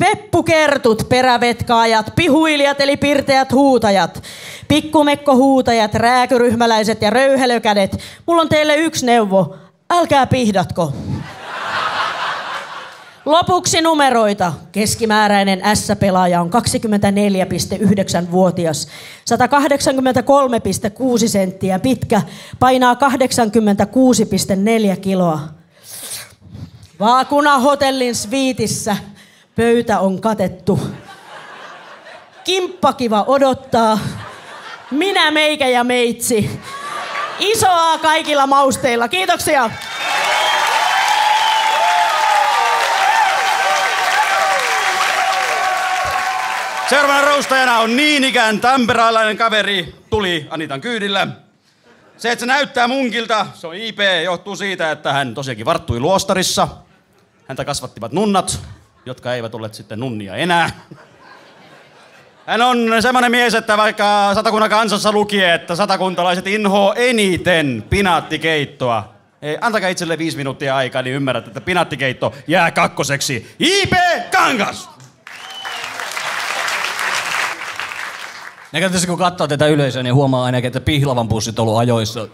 peppukertut, perävetkaajat, pihuilijat eli pirteät huutajat, pikkumekkohuutajat, rääkyryhmäläiset ja röyhelökädet. Mulla on teille yksi neuvo, älkää pihdatko. Lopuksi numeroita. Keskimääräinen S-pelaaja on 24,9-vuotias, 183,6 senttiä pitkä, painaa 86,4 kiloa. Vaakuna hotellin sviitissä pöytä on katettu. Kimppakiva odottaa. Minä, meikä ja meitsi. Isoa kaikilla mausteilla. Kiitoksia. Seuraavana roustajana on niin ikään tamperalainen kaveri, tuli Anitan kyydillä. Se, että se näyttää munkilta, se on IP, johtuu siitä, että hän tosiaankin varttui luostarissa. Häntä kasvattivat nunnat, jotka eivät olleet sitten nunnia enää. Hän on semmoinen mies, että vaikka Satakunnan Kansassa luki, että satakuntalaiset inhoo eniten pinaattikeittoa. Antakaa itselle 5 minuuttia aikaa, niin ymmärrät, että pinaattikeitto jää kakkoseksi. IP Kangas! Näköisesti kun katsoo tätä yleisöä, niin huomaa ainakin, että pihlavan pussit on ollut ajoissa.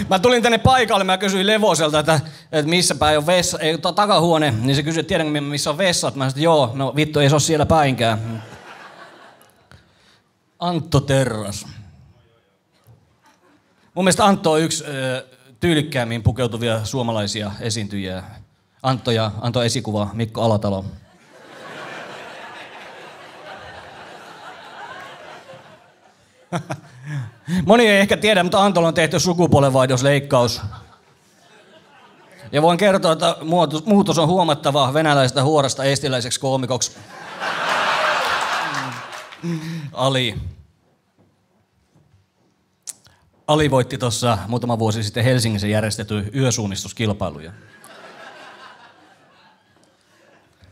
Mä tulin tänne paikalle, mä kysyin Levoselta, että missä päin on vessa, takahuone, niin se kysyi, että tiedänkö missä on vessat. Mä sanoin, että joo, no vittu ei se ole siellä päinkään. Antto Terras. Mun mielestä Antto on yksi tyylikkäämmin pukeutuvia suomalaisia esiintyjiä. Antto esikuva Mikko Alatalo. Moni ei ehkä tiedä, mutta Antolla on tehty sukupuolenvaihdosleikkaus. Ja voin kertoa, että muutos on huomattava venäläisestä huorasta estiläiseksi koomikoksi. Ali voitti tuossa muutama vuosi sitten Helsingissä järjestetty yösuunnistuskilpailuja.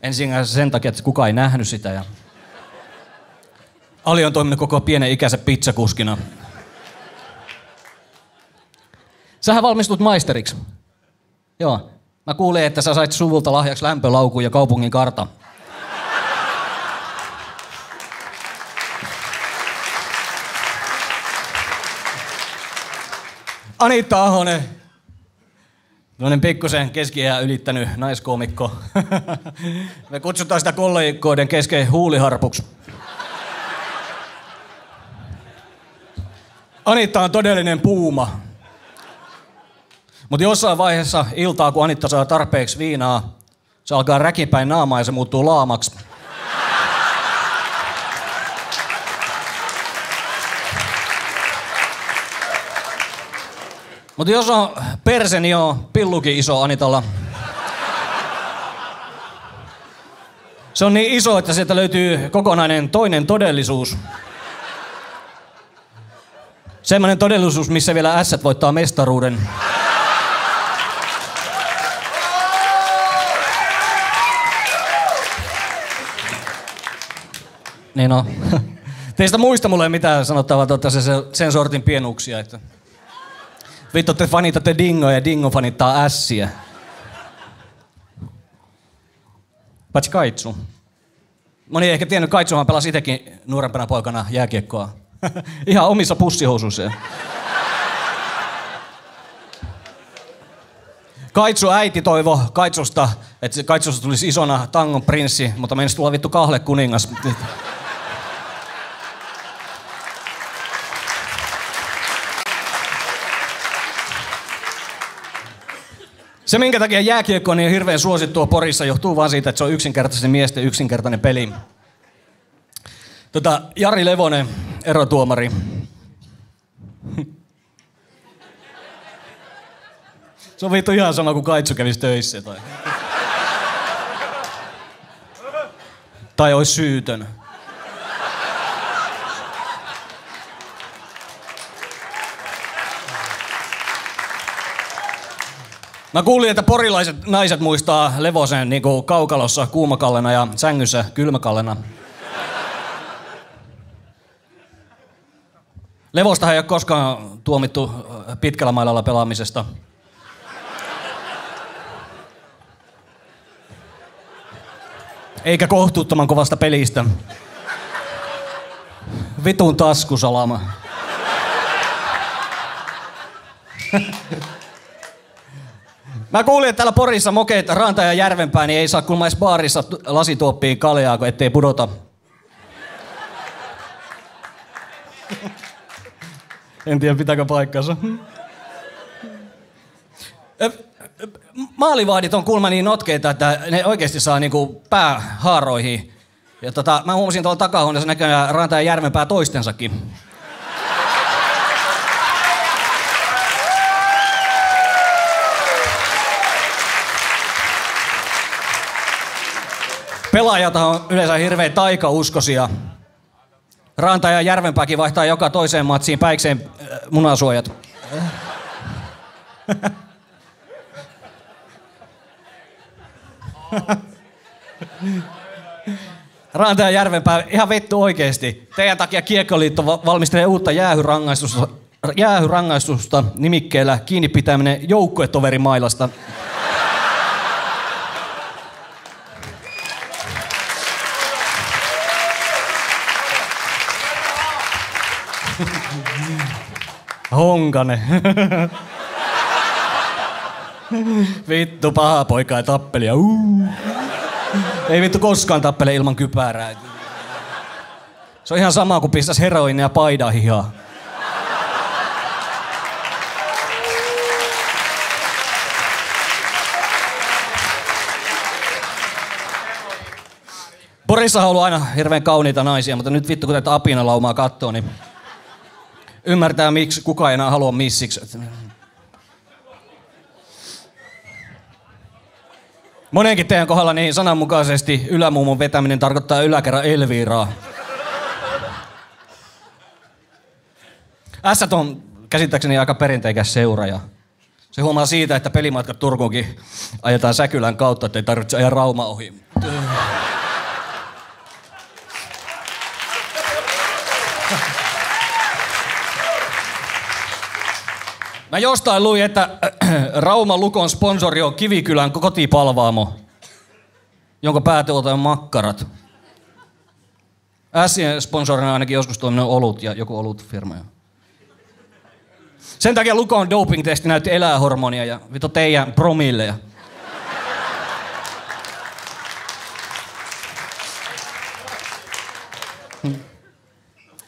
Ensin sen takia, että kukaan ei nähnyt sitä. Ja Ali on toiminut koko pienen ikäisen pizzakuskina. Sähän valmistut maisteriksi. Joo. Mä kuulin, että sä sait suvulta lahjaksi lämpölaukun ja kaupungin kartan. Anitta Ahonen. Tällainen pikkusen keski-iän ylittänyt naiskoomikko. Me kutsutaan sitä kollegoiden kesken huuliharpuksi. Anitta on todellinen puuma. Mutta jossain vaiheessa iltaa, kun Anitta saa tarpeeksi viinaa, se alkaa räkipäin naamaa ja se muuttuu laamaksi. Mutta jos on perse, niin on pillukin iso Anitalla. Se on niin iso, että sieltä löytyy kokonainen toinen todellisuus. Semmoinen todellisuus, missä vielä ässät voittaa mestaruuden. Niin no. Teistä muista mulle mitään sanottavaa, te sen sortin pienuuksia, että vittu te fanitatte Dingoa ja Dingo fanittaa ässiä. Paitsi Kaitsu. Moni ei ehkä tiennyt, Kaitsuhan pelasi itsekin nuorempana poikana jääkiekkoa. Ihan omissa pussihousuissa. Kaitsu äiti toivo Kaitsusta, että Kaitsusta tulisi isona tangon prinssi, mutta meinasi tulla vittu kahle kuningas. Se, minkä takia jääkiekko on niin hirveän suosittua Porissa, johtuu vaan siitä, että se on yksinkertaisen miesten yksinkertainen peli. Jari Levonen, erotuomari. Se on vittu ihan sama kuin Kaitsu kävisi töissä tai olisi syytön. Mä kuulin, että porilaiset naiset muistaa Levosen niinku kaukalossa kuumakallena ja sängyssä kylmäkallena. Levostahan ei ole koskaan tuomittu pitkällä mailalla pelaamisesta. Eikä kohtuuttoman kovasta pelistä. Vitun taskusalama. Mä kuulin, että täällä Porissa mokeet Ranta ja Järvenpää, niin ei saa kuulemma edes baarissa lasituoppiin kaljaa, kun ettei pudota. En tiedä, pitääkö paikkansa. Maalivahdit on kuulemma niin notkeita, että ne oikeasti saa niinku päähaaroihin. Ja mä huomasin tuolla takahuoneessa näköjään Ranta ja Järvenpää toistensakin. Pelaajat on yleensä hirveän taikauskoisia. Ranta ja Järvenpääkin vaihtaa joka toiseen matsiin päikseen munasuojat. Ranta ja Järvenpää, ihan vittu oikeesti. Teidän takia Kiekkoliitto valmistelee uutta jäähyrangaistusta nimikkeellä kiinni pitäminen joukkuetoverimailasta. Honkanen. Vittu paha poika ja tappelia. Ei vittu koskaan tappele ilman kypärää. Se on ihan sama kuin pistäisi heroinia paidan hihaa. Porissahan on ollut aina hirveän kauniita naisia, mutta nyt vittu kun tätä apinalaumaa katsoo, niin ymmärtää miksi kukaan ei enää halua missiksi. Monenkin teidän kohdalla niin sananmukaisesti ylämuumon vetäminen tarkoittaa yläkerran Elviiraa. Ässät on käsittääkseni aika perinteikäs seura. Se huomaa siitä, että pelimatkat Turkuunkin ajetaan Säkylän kautta, ettei tarvitse ajaa Rauma ohi. Mä jostain luin, että Rauman Lukon sponsori on Kivikylän kotipalvaamo, jonka päätuote on makkarat. Ässien sponsorina ainakin joskus toiminut olut ja joku olutfirma. Sen takia Lukon doping-testi näytti eläinhormonia ja vittu teidän promilleja.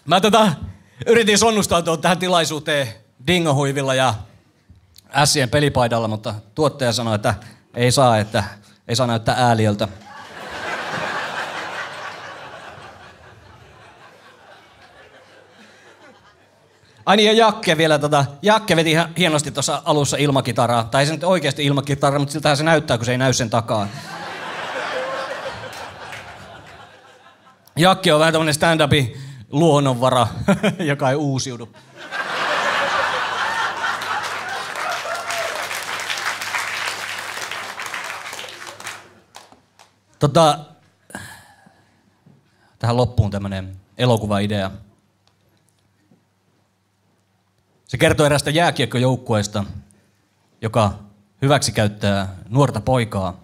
Mä yritin sonnustautua tähän tilaisuuteen dingohuivilla ja ässien pelipaidalla, mutta tuottaja sanoi, että ei saa näyttää ääliöltä. Ai niin, ja Jakke vielä Jakke veti ihan hienosti tuossa alussa ilmakitaraa. Tai ei se nyt oikeasti ilmakitaraa, mutta siltähän se näyttää, kun se ei näy sen takaa. Jakke on vähän tämmönen stand-upin luonnonvara, joka ei uusiudu. Tähän loppuun tämmönen elokuvaidea. Se kertoo eräästä jääkiekkojoukkueesta, joka hyväksikäyttää nuorta poikaa.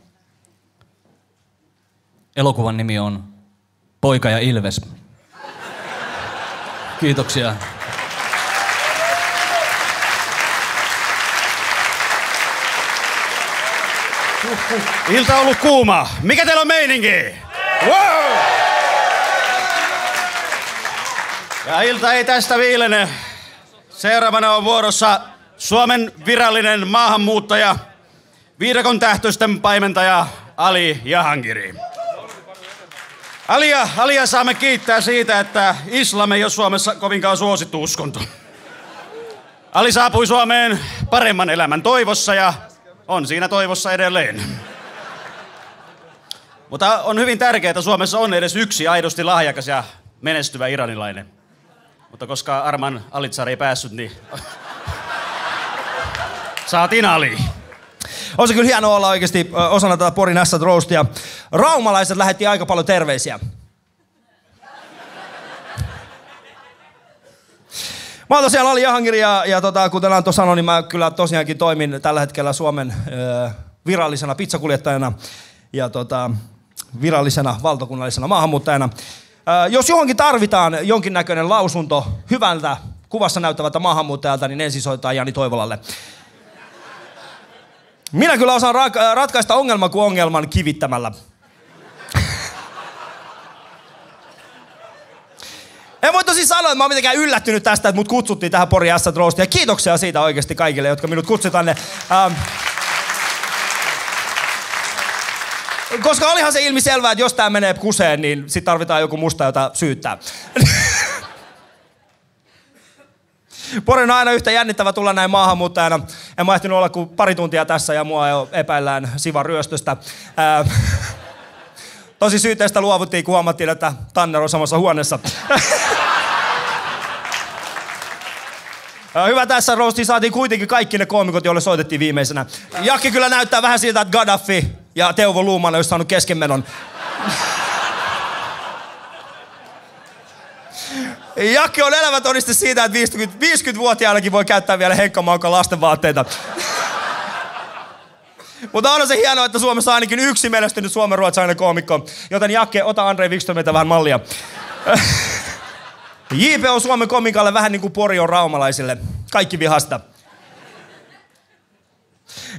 Elokuvan nimi on Poika ja Ilves. Kiitoksia. Ilta on ollut kuuma. Mikä teillä on meininki? Wow! Ja ilta ei tästä viilene. Seuraavana on vuorossa Suomen virallinen maahanmuuttaja, viidakon tähtösten paimentaja Ali Jahangiri. Alia saamme kiittää siitä, että islam ei ole Suomessa kovinkaan suosittu uskonto. Ali saapui Suomeen paremman elämän toivossa ja on siinä toivossa edelleen. Mutta on hyvin tärkeää, että Suomessa on edes yksi aidosti lahjakas ja menestyvä iranilainen. Mutta koska Arman Alitsar ei päässyt, niin saatiin Ali. On se kyllä hienoa olla oikeasti osana tätä Porin Ässät Roastia. Raumalaiset lähetti aika paljon terveisiä. Mä oon tosiaan Ali Jahangiri ja kuten Antto sanoi, niin mä kyllä tosiaankin toimin tällä hetkellä Suomen virallisena pizzakuljettajana ja virallisena valtakunnallisena maahanmuuttajana. Jos johonkin tarvitaan jonkinnäköinen lausunto hyvältä kuvassa näyttävältä maahanmuuttajalta, niin ensin soittaa Jani Toivolalle. Minä kyllä osaan ratkaista ongelman kuin ongelman kivittämällä. En voi tosi sanoa, että mä oon mitenkään yllättynyt tästä, että mut kutsuttiin tähän Porin Ässät Roastiin. Ja kiitoksia siitä oikeasti kaikille, jotka minut kutsuivat tänne. Koska olihan se ilmiselvää, että jos tää menee kuseen, niin sit tarvitaan joku musta, jota syyttää. Porin on aina yhtä jännittävä tulla näin maahanmuuttajana. En mä ehtinyt olla kuin pari tuntia tässä ja mua jo epäillään Sivan ryöstöstä. Tosi syytteestä luovuttiin, kun huomattiin, että Tanner on samassa huoneessa. Hyvä, tässä roastiin saatiin kuitenkin kaikki ne koomikot, joille soitettiin viimeisenä. Jakki kyllä näyttää vähän siltä, että Gaddafi ja Teuvo Luuman olisi saanut keskenmenon. Jakki on elävä todiste siitä, että 50-vuotiaanakin voi käyttää vielä Henkka Maukan lastenvaatteita. Mutta on se hienoa, että Suomessa on ainakin yksi menestynyt suomenruotsalainen koomikko. Joten Jakke, ota Andrei Wikströmiltä vähän mallia. JP on Suomen komikalle vähän niin kuin Pori on raumalaisille. Kaikki vihasta.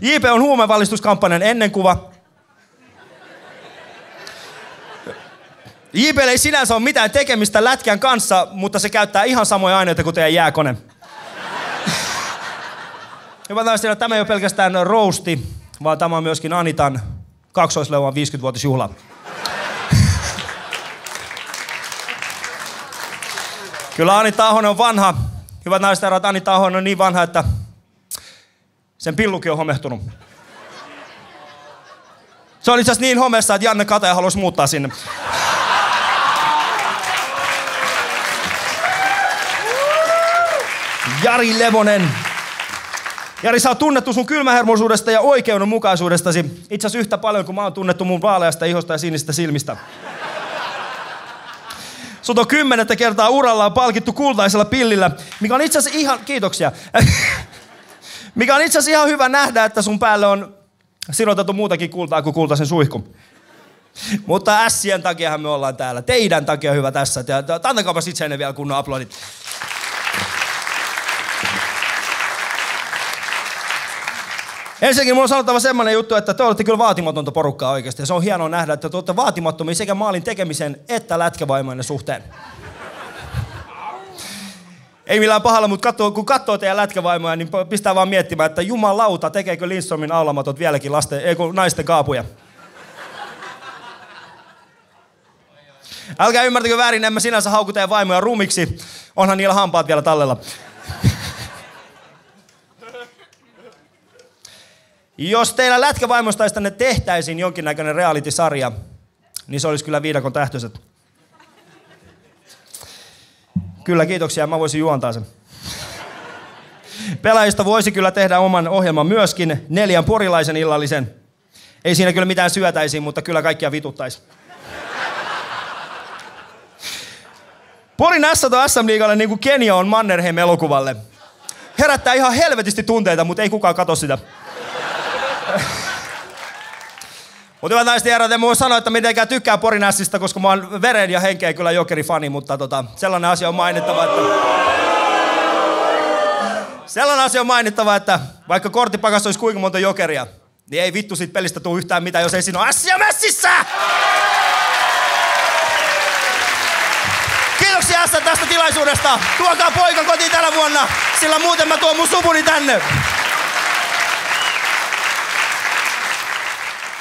JP on huumevalistuskampanjan ennenkuva. JP:llä ei sinänsä ole mitään tekemistä lätkän kanssa, mutta se käyttää ihan samoja aineita kuin teidän jääkone. Hyvä taistella, tämä ei ole pelkästään roasti, vaan tämä on myöskin Anitan kaksoisleuan 50-vuotisjuhla. Kyllä Anita Ahonen on vanha. Hyvät naiset ja herrat, Anita Ahonen on niin vanha, että sen pillukin on homehtunut. Se on itse asiassa niin homeessa, että Janne Kataja haluaisi muuttaa sinne. Jari Levonen. Jari, sä oot tunnettu sun kylmähermoisuudesta ja oikeudenmukaisuudestasi. Itse asiassa yhtä paljon kuin mä oon tunnettu mun vaaleasta ihosta ja sinisistä silmistä. Sut on 10 kertaa urallaan palkittu kultaisella pillillä, mikä on itse asiassa ihan... Kiitoksia. Mikä on itse asiassa ihan hyvä nähdä, että sun päälle on sirotettu muutakin kultaa kuin kultaisen suihku. Mutta ässien takiahan me ollaan täällä. Teidän takia hyvä tässä. Antakaapas itseenne vielä kunnon aplodit. Ensinnäkin mulla on sanottava semmoinen juttu, että te olette kyllä vaatimatonta porukkaa oikeasti. Ja se on hienoa nähdä, että te olette vaatimattomia sekä maalin tekemisen että lätkävaimoinen suhteen. Ei millään pahalla, mutta kun katsoo teidän lätkävaimoja, niin pistää vaan miettimään, että jumalauta, tekeekö Lindströmin aulamatot vieläkin naisten kaapuja. Älkää ymmärtäkö väärin, en mä sinänsä hauku teidän vaimoja rumiksi. Onhan niillä hampaat vielä tallella. Jos teillä lätkävaimostaistanne tehtäisiin jonkinnäköinen reality-sarja, niin se olisi kyllä Viidakon Tähtöset. Kyllä, kiitoksia. Mä voisin juontaa sen. Pelaajista voisi kyllä tehdä oman ohjelman myöskin, 4 porilaisen illallisen. Ei siinä kyllä mitään syötäisiin, mutta kyllä kaikkia vituttaisi. Porin ässät on SM-liigalle niin kuin Kenia on Mannerheim-elokuvalle. Herättää ihan helvetisti tunteita, mutta ei kukaan katso sitä. Mutta hyvät naiset ja herrat, en voi sanoa, että mitenkään tykkää Porin ässistä, koska mä oon veren ja henkeä kyllä Jokeri-fani, mutta sellainen asia on mainittava, että vaikka korttipakassa olisi kuinka monta Jokeria, niin ei vittu siitä pelistä tule yhtään mitään, jos ei siinä ole ässiä messissä! Kiitoksia ässät tästä tilaisuudesta. Tuokaa poika kotiin tänä vuonna, sillä muuten mä tuon mun suvuni tänne.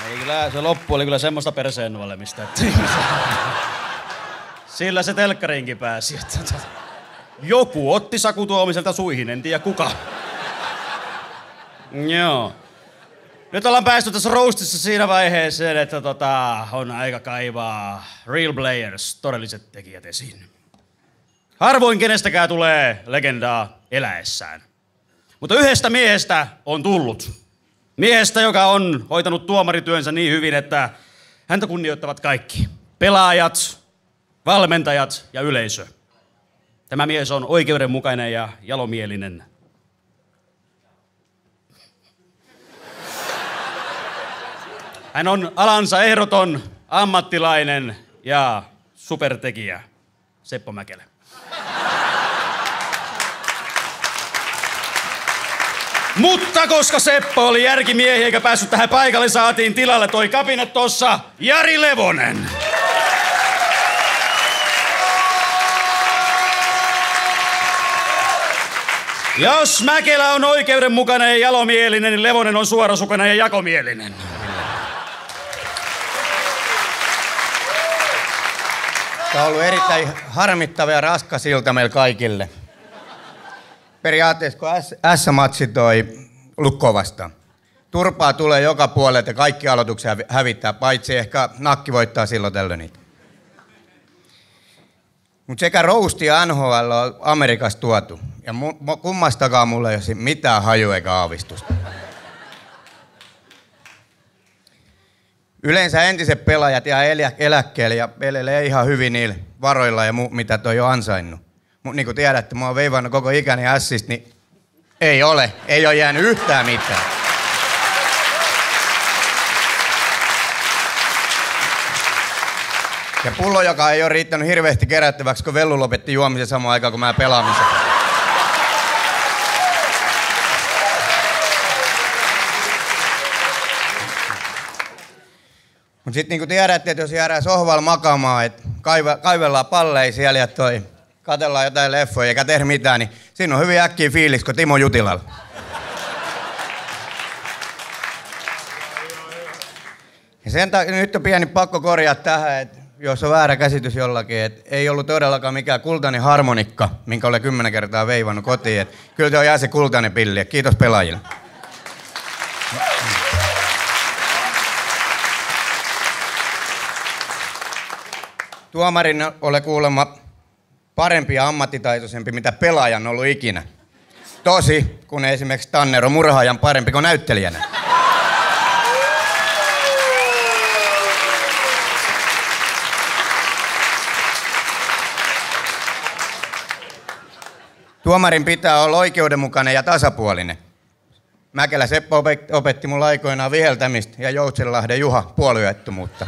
Ei kyllä, se loppu oli kyllä semmoista perseen nuolemista, että sillä se telkkariinkin pääsi. Joku otti Saku Tuomiselta suihin, en tiedä kuka. Joo. Nyt ollaan päästy tässä roastissa siinä vaiheeseen, että on aika kaivaa real players, todelliset tekijät esiin. Harvoin kenestäkään tulee legendaa eläessään. Mutta yhdestä miehestä on tullut. Miehestä, joka on hoitanut tuomarityönsä niin hyvin, että häntä kunnioittavat kaikki. Pelaajat, valmentajat ja yleisö. Tämä mies on oikeudenmukainen ja jalomielinen. Hän on alansa ehdoton ammattilainen ja supertekijä. Seppo Mäkelä. Mutta koska Seppo oli järkimiehi eikä päässyt tähän paikalle, saatiin tilalle toi kapine tossa, Jari Levonen. Jos Mäkelä on oikeudenmukainen ja jalomielinen, niin Levonen on suorasukainen ja jakomielinen. Tämä on ollut erittäin harmittava ja raskas ilta meille kaikille. Periaatteessa kun S-matsi toi Lukkoa vastaan. Turpaa tulee joka puolelta ja kaikki aloituksia hävittää, paitsi ehkä Nakki voittaa silloin tällöin niitä. Mutta sekä roasti ja NHL on Amerikasta tuotu. Ja kummastakaan mulla ei ole mitään haju eikä aavistusta. Yleensä entiset pelaajat jää eläkkeelle ja pelelee ihan hyvin niillä varoilla ja mitä toi on ansainnut. Mutta niin kuin tiedätte, mä oon veivannut koko ikäni ässistä, niin ei ole jäänyt yhtään mitään. Ja pullo, joka ei ole riittänyt hirveästi kerättäväksi, kun Vellu lopetti juomisen samaan aikaan kuin mä pelaamisen. Mutta sitten niin kuin tiedätte, että jos jäädään sohvalla makaamaan, että kaivellaan palleja siellä ja katsellaan jotain leffoja eikä tehdä mitään, niin siinä on hyvin äkkiä fiilis, kun Timo Jutilalla. Ja sen takia nyt on pieni pakko korjaa tähän, että jos on väärä käsitys jollakin, että ei ollut todellakaan mikään kultainen harmonikka, minkä olen 10 kertaa veivannut kotiin. Että kyllä se on jää se kultainen pilli. Kiitos pelaajille. Tuomarin ole kuulemma parempi ja ammattitaitoisempi, mitä pelaajan on ollut ikinä. Tosi, kun esimerkiksi Tanner on murhaajan parempi kuin näyttelijänä. Tuomarin pitää olla oikeudenmukainen ja tasapuolinen. Mäkelä Seppo opetti mulle aikoinaan viheltämistä ja Joutsenlahden Juha puolueettomuutta.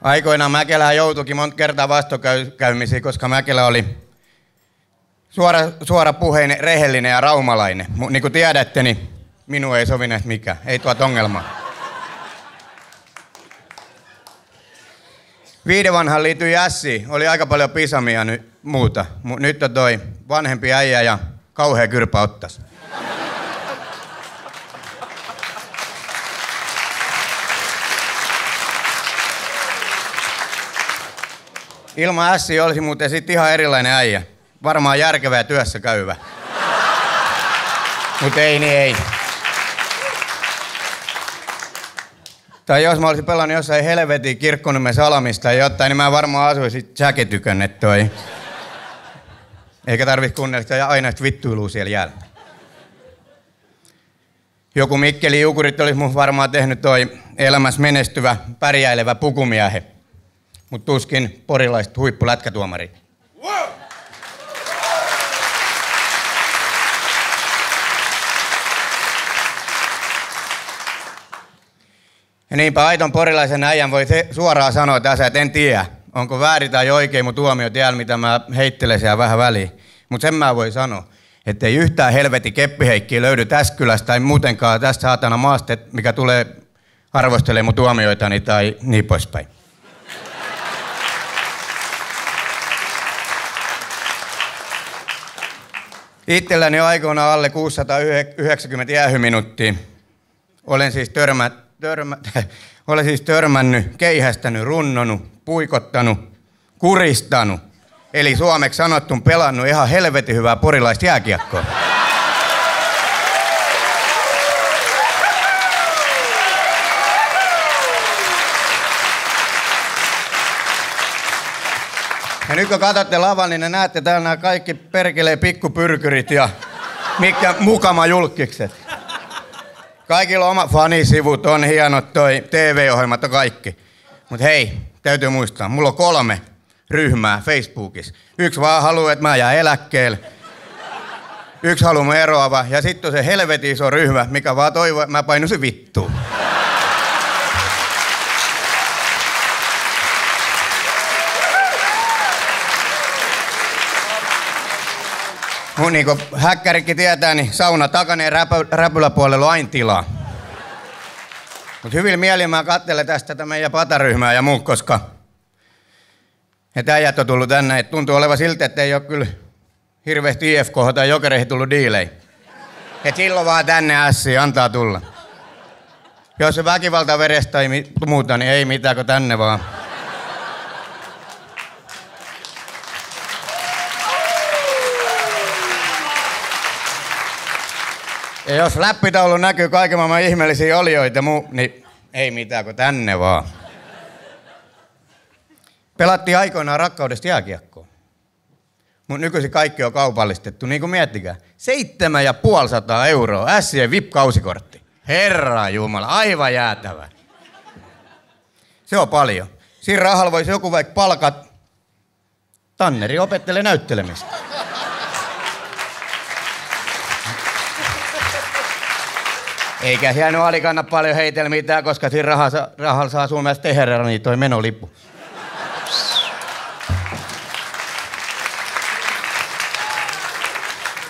Aikoinaan Mäkelä joutuikin monta kertaa vastokäymisiin, koska Mäkelä oli suorapuheinen, rehellinen ja raumalainen. Niin kuin tiedätte, niin minun ei sovi näistä mikään. Ei tuota ongelmaa. Viidevanhan liityi Jässiin. Oli aika paljon pisamia muuta. Nyt on toi vanhempi äijä ja kauhea kyrpä ottas. Ilman Ässiä olisi muuten sitten ihan erilainen äijä. Varmaan järkevä ja työssä käyvä. Mut ei niin ei. Tai jos mä olisin pelannut jossain helvetin Kirkkonummen Salamista tai jotain, niin mä varmaan asuisin Säketykön, että toi. Eikä tarvitse kuunnella ja aina vittuilua siellä jäällä. Joku Mikkeli Jukurit olisi mun varmaan tehnyt toi elämässä menestyvä, pärjäilevä pukumiehe. Mut tuskin porilaiset huippulätkätuomarit. Wow! Ja niinpä aiton porilaisen äijän voi suoraan sanoa tässä, että en tiedä, onko väärin tai oikein mun tuomio tiellä, mitä mä heittelen siellä vähän väliin. Mutta sen mä voin sanoa, että ei yhtään helvetin keppiheikkiä löydy tästä kylästä tai muutenkaan tästä saatana maasta, mikä tulee arvostelemaan mun tuomioitani tai niin poispäin. Itselläni on aikoinaan alle 690 jäähyminuuttia. Olen siis törmännyt, keihästänyt, runnonut, puikottanut, kuristanut. Eli suomeksi sanottu pelannut ihan helvetin hyvää porilaista jääkiekkoa. Ja nyt kun katsotte lavan, niin näette täällä nämä kaikki perkeleen pikkupyrkyrit ja mitkä mukama julkkikset. Kaikilla on omat fanisivut, on hienot toi TV-ohjelmat ja kaikki. Mut hei, täytyy muistaa, mulla on 3 ryhmää Facebookissa. Yksi vaan haluaa, että mä jään eläkkeelle. Yksi haluaa mun eroava. Ja sitten on se helvetin iso ryhmä, mikä vaan toivoo, että mä painuisin vittuun. Mun niinku häkkärikin tietää, niin sauna takana ja räpyläpuolella on aina tilaa. Mut hyvin mielin mä katselen tästä meidän pataryhmää ja muu, koska et äijät on tullut tänne. Et tuntuu olevan siltä, että ei oo kyllä hirveästi IFK tai Jokereihin tullut diilei. Et silloin vaan tänne ässiin, antaa tulla. Jos se väkivalta verestä tai muuta, niin ei mitään, kun tänne vaan. Ja jos läppitaulu näkyy kaiken maailman ihmeellisiä olioita niin ei mitään, kun tänne vaan. Pelattiin aikoinaan rakkaudesta jääkiekkoa. Mut nykyisin kaikki on kaupallistettu, niin kuin miettikää. 750 € Ässien VIP-kausikortti. Herra Jumala, aivan jäätävä. Se on paljon. Siinä rahalla voisi joku vaikka palkat. Tanneri opettelee näyttelemistä. Eikä siellä nyt alikanna paljon heitellä mitään, koska siinä rahalla saa sun mielestä tehdä niin toi menolippu.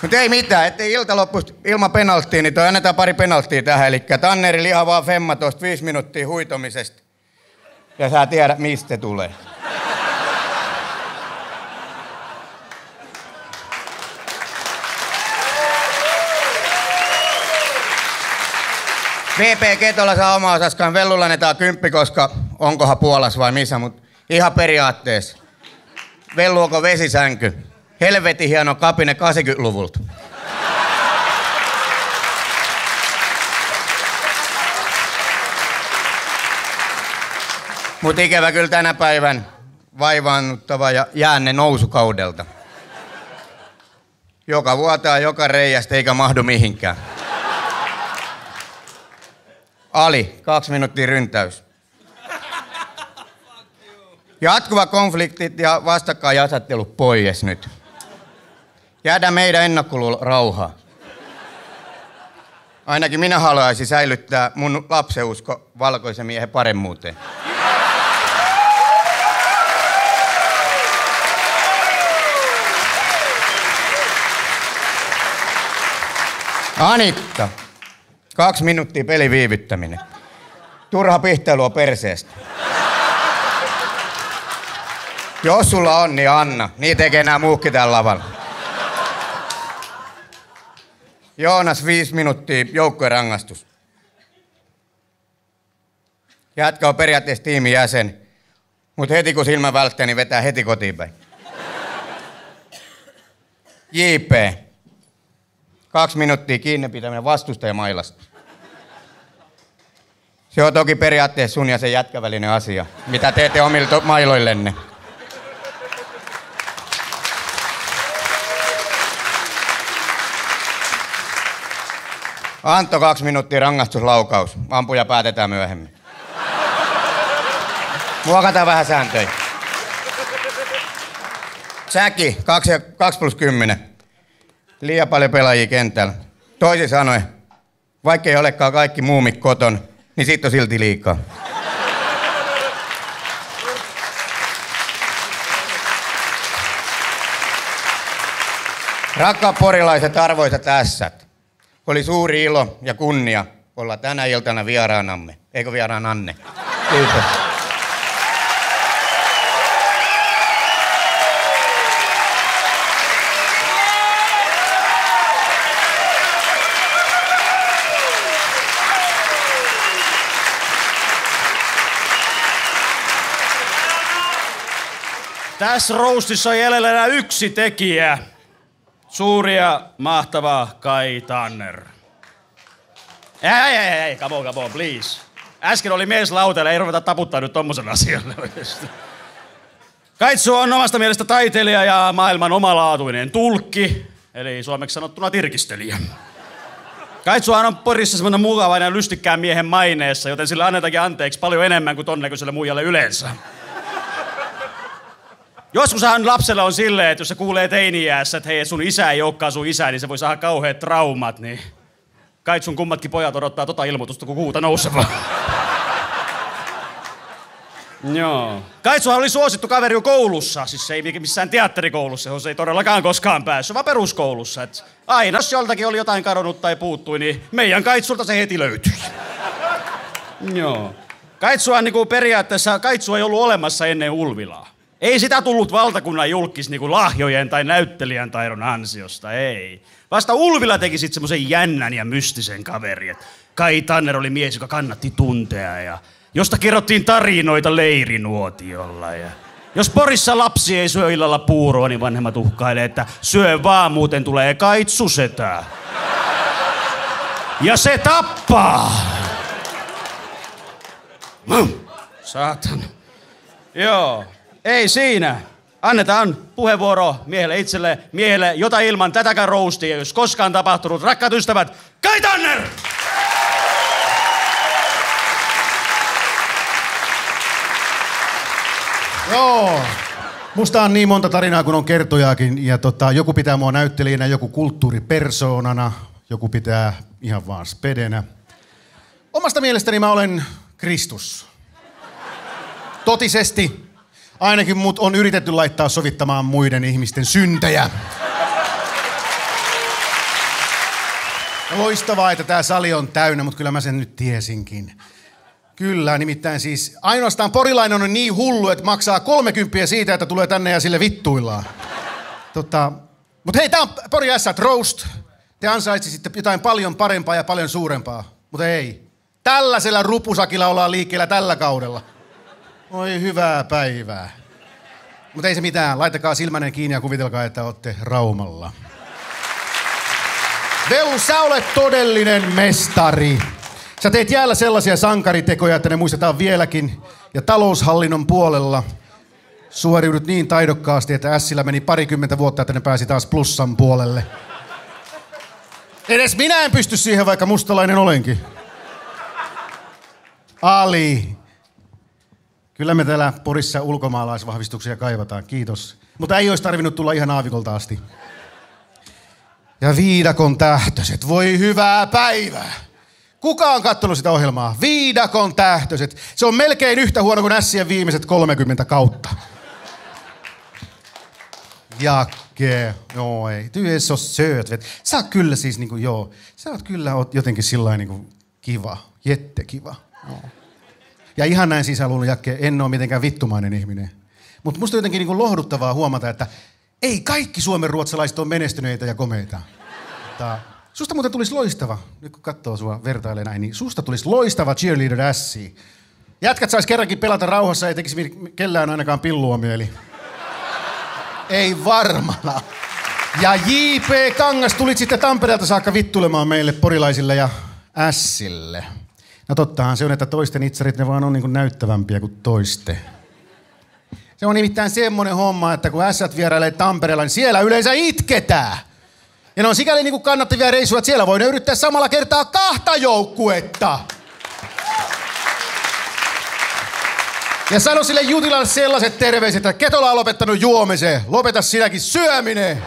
Mutta ei mitään, ettei ilta loppuisi ilman penalttia, niin toi annetaan pari penalttia tähän. Eli Tanneri lihavaa femma tuosta 5 minuuttia huitomisesta. Ja sä tiedät, mistä tulee. VP Ketola saa oma osaskaan, Vellulla annetaan 10, koska onkohan Puolassa vai missä, mutta ihan periaatteessa. Vellu onko vesisänky? Helvetin hieno kapine 80-luvulta. Mut ikävä kyllä tänä päivän vaivaannuttava ja jäänne nousukaudelta. Joka vuotaa joka reiästä eikä mahdu mihinkään. Ali, 2 minuuttia ryntäys. Jatkuva konfliktit ja vastakkainasettelu pois nyt. Jäädä meidän ennakkoluulo rauhaa. Ainakin minä haluaisin säilyttää mun lapseusko valkoisen miehen paremmuuteen. Anitta, 2 minuuttia peliviivyttäminen. Turha pihtelua perseestä. Jos sulla on, niin anna. Niin tekee nää muuhkin täällä lavalla. Joonas, 5 minuuttia joukkojen rangaistus. Jätkä on periaatteessa tiimin jäsen, mutta heti kun silmä välttää, niin vetää heti kotiin päin. JP. 2 minuuttia kiinni pitäminen vastustajamailasta. Se on toki periaatteessa sun ja sen jätkän välinen asia, mitä teette omille mailoillenne. Antto, 2 minuuttia rangaistuslaukaus. Ampuja päätetään myöhemmin. Muokataan vähän sääntöjä. Säki, 2+10. Liian paljon pelaajia kentällä. Toisin sanoen, vaikka ei olekaan kaikki muumit koton, niin siitä on silti liikaa. Rakkaat porilaiset, arvoisat ässät. Oli suuri ilo ja kunnia olla tänä iltana vieraanamme. Eikö vieraan Anne? Kiitos. Tässä roastissa on jäljellä enää yksi tekijä. Suuri ja mahtava Kai Tanner. Ei, come on, please. Äsken oli mies lauteella, ei ruveta taputtaa nyt tommosen asialle oikeesti. Kaitsu on omasta mielestä taiteilija ja maailman omalaatuinen tulkki, eli suomeksi sanottuna tirkistelijä. Kaitsuhan on Porissa semmoinen mukava ja lystikkään miehen maineessa, joten sille annetaankin anteeksi paljon enemmän kuin ton näköiselle muijalle yleensä. Joskushan lapsella on silleen, että jos se kuulee teini-iässä, että hei, sun isä ei olekaan sun isä, niin se voi saada kauheat traumat, niin Kaitsun kummatkin pojat odottaa tota ilmoitusta kuin kuuta nousevaa. Joo. Kaitsuhan oli suosittu kaveri jo koulussa, siis ei missään teatterikoulussa, johon se ei todellakaan koskaan päässyt, vaan peruskoulussa. Et aina jos joltakin oli jotain kadonnut tai puuttui, niin meidän Kaitsulta se heti löytyi. Joo. Kaitsuhan niinku periaatteessa, Kaitsu ei ollut olemassa ennen Ulvilaa. Ei sitä tullut valtakunnan julkis niinku lahjojen tai näyttelijän taidon ansiosta, ei. Vasta Ulvila teki sit semmosen jännän ja mystisen kaverin, että Kai Tanner oli mies, joka kannatti tuntea ja josta kerrottiin tarinoita leirinuotiolla. Ja jos Porissa lapsi ei syö illalla puuroa, niin vanhemmat uhkailee, että syö vaan, muuten tulee Kaitsusetä. Ja se tappaa! Saatan. Joo. Ei siinä. Annetaan puheenvuoro miehelle, jota ilman tätäkään roastia ei olisi koskaan tapahtunut. Rakkaat ystävät, Kai Tanner! Joo. Musta on niin monta tarinaa kuin on kertojaakin. Ja joku pitää mua näyttelijänä, joku kulttuuripersoonana, joku pitää ihan vaan spedenä. Omasta mielestäni mä olen Kristus. Totisesti. Ainakin mut on yritetty laittaa sovittamaan muiden ihmisten syntejä. Loistavaa, että tää sali on täynnä, mutta kyllä mä sen nyt tiesinkin. Kyllä, nimittäin siis ainoastaan porilainen on niin hullu, että maksaa 30 siitä, että tulee tänne ja sille vittuillaan. Mut hei, tää on Pori Ässät roast. Te ansaitsisitte jotain paljon parempaa ja paljon suurempaa. Mutta ei. Tällaisella rupusakilla ollaan liikkeellä tällä kaudella. Oi hyvää päivää. Mutta ei se mitään. Laittakaa silmänne kiinni ja kuvitelkaa, että olette Raumalla. Veu, sä olet todellinen mestari. Sä teet jäällä sellaisia sankaritekoja, että ne muistetaan vieläkin. Ja taloushallinnon puolella Suoriudut niin taidokkaasti, että Ässillä meni 20 vuotta, että ne pääsi taas plussan puolelle. Edes minä en pysty siihen, vaikka mustalainen olenkin. Ali. Kyllä me täällä Porissa ulkomaalaisvahvistuksia kaivataan, kiitos. Mutta ei olisi tarvinnut tulla ihan aavikolta asti. Ja Viidakon tähtöset, voi hyvää päivää. Kuka on kattonut sitä ohjelmaa? Viidakon tähtöset. Se on melkein yhtä huono kuin Ässien viimeiset 30 kautta. Jakke, joo ei. Du är så söt, vet. Sä oot kyllä siis niinku joo. Sä oot kyllä jotenkin sillain niinku kiva. Jättekiva. Joo. Ja ihan näin sisäluulun, Jakke, en oo mitenkään vittumainen ihminen. Mutta musta on jotenkin niinku lohduttavaa huomata, että ei kaikki suomenruotsalaiset on menestyneitä ja komeita. Susta muuten tulisi loistava, nyt kun katsoo sua vertailee näin, niin susta tulisi loistava cheerleader ässi. Jätkät sais kerrankin pelata rauhassa, ei tekisi kellään ainakaan pillua mieli. Ei varmana. Ja J.P. Kangas tulit sitten Tampereelta saakka vittulemaan meille porilaisille ja ässille. No tottahan se on, että toisten itsarit ne vaan on niin kuin näyttävämpiä kuin toisten. Se on nimittäin semmonen homma, että kun ässät vierailee Tampereella, niin siellä yleensä itketään. Ja ne on sikäli niin kuin kannattavia reissuja, että siellä voi ne yrittää samalla kertaa 2 joukkuetta. Ja sano sille Jutilalle sellaiset terveiset, että Ketola on lopettanut juomisen. Lopeta sinäkin syöminen.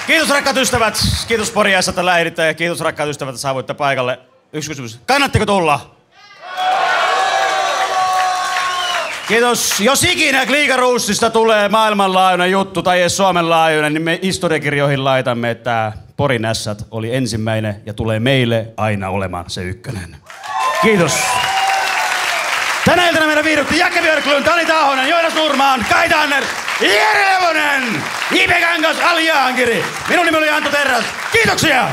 Kiitos rakkaat ystävät. Kiitos Pori S, että lähditte ja kiitos rakkaat ystävät, että saavuitte paikalle. Yksi kysymys. Kannattiko tulla? Kiitos. Jos ikinä Kliikaruussista tulee maailmanlaajuinen juttu tai edes Suomen laajuinen, niin me historiakirjoihin laitamme, että Porin Ässät oli ensimmäinen ja tulee meille aina olemaan se ykkönen. Kiitos. Tänä iltana meidän viihdytti Jakke Björklund, Tani Tahonen, Joonas Nurmaan, Kai Tanner, Jere Levonen, J.P. Kangas, Ali Jaankiri. Minun nimi oli Antto Terras. Kiitoksia!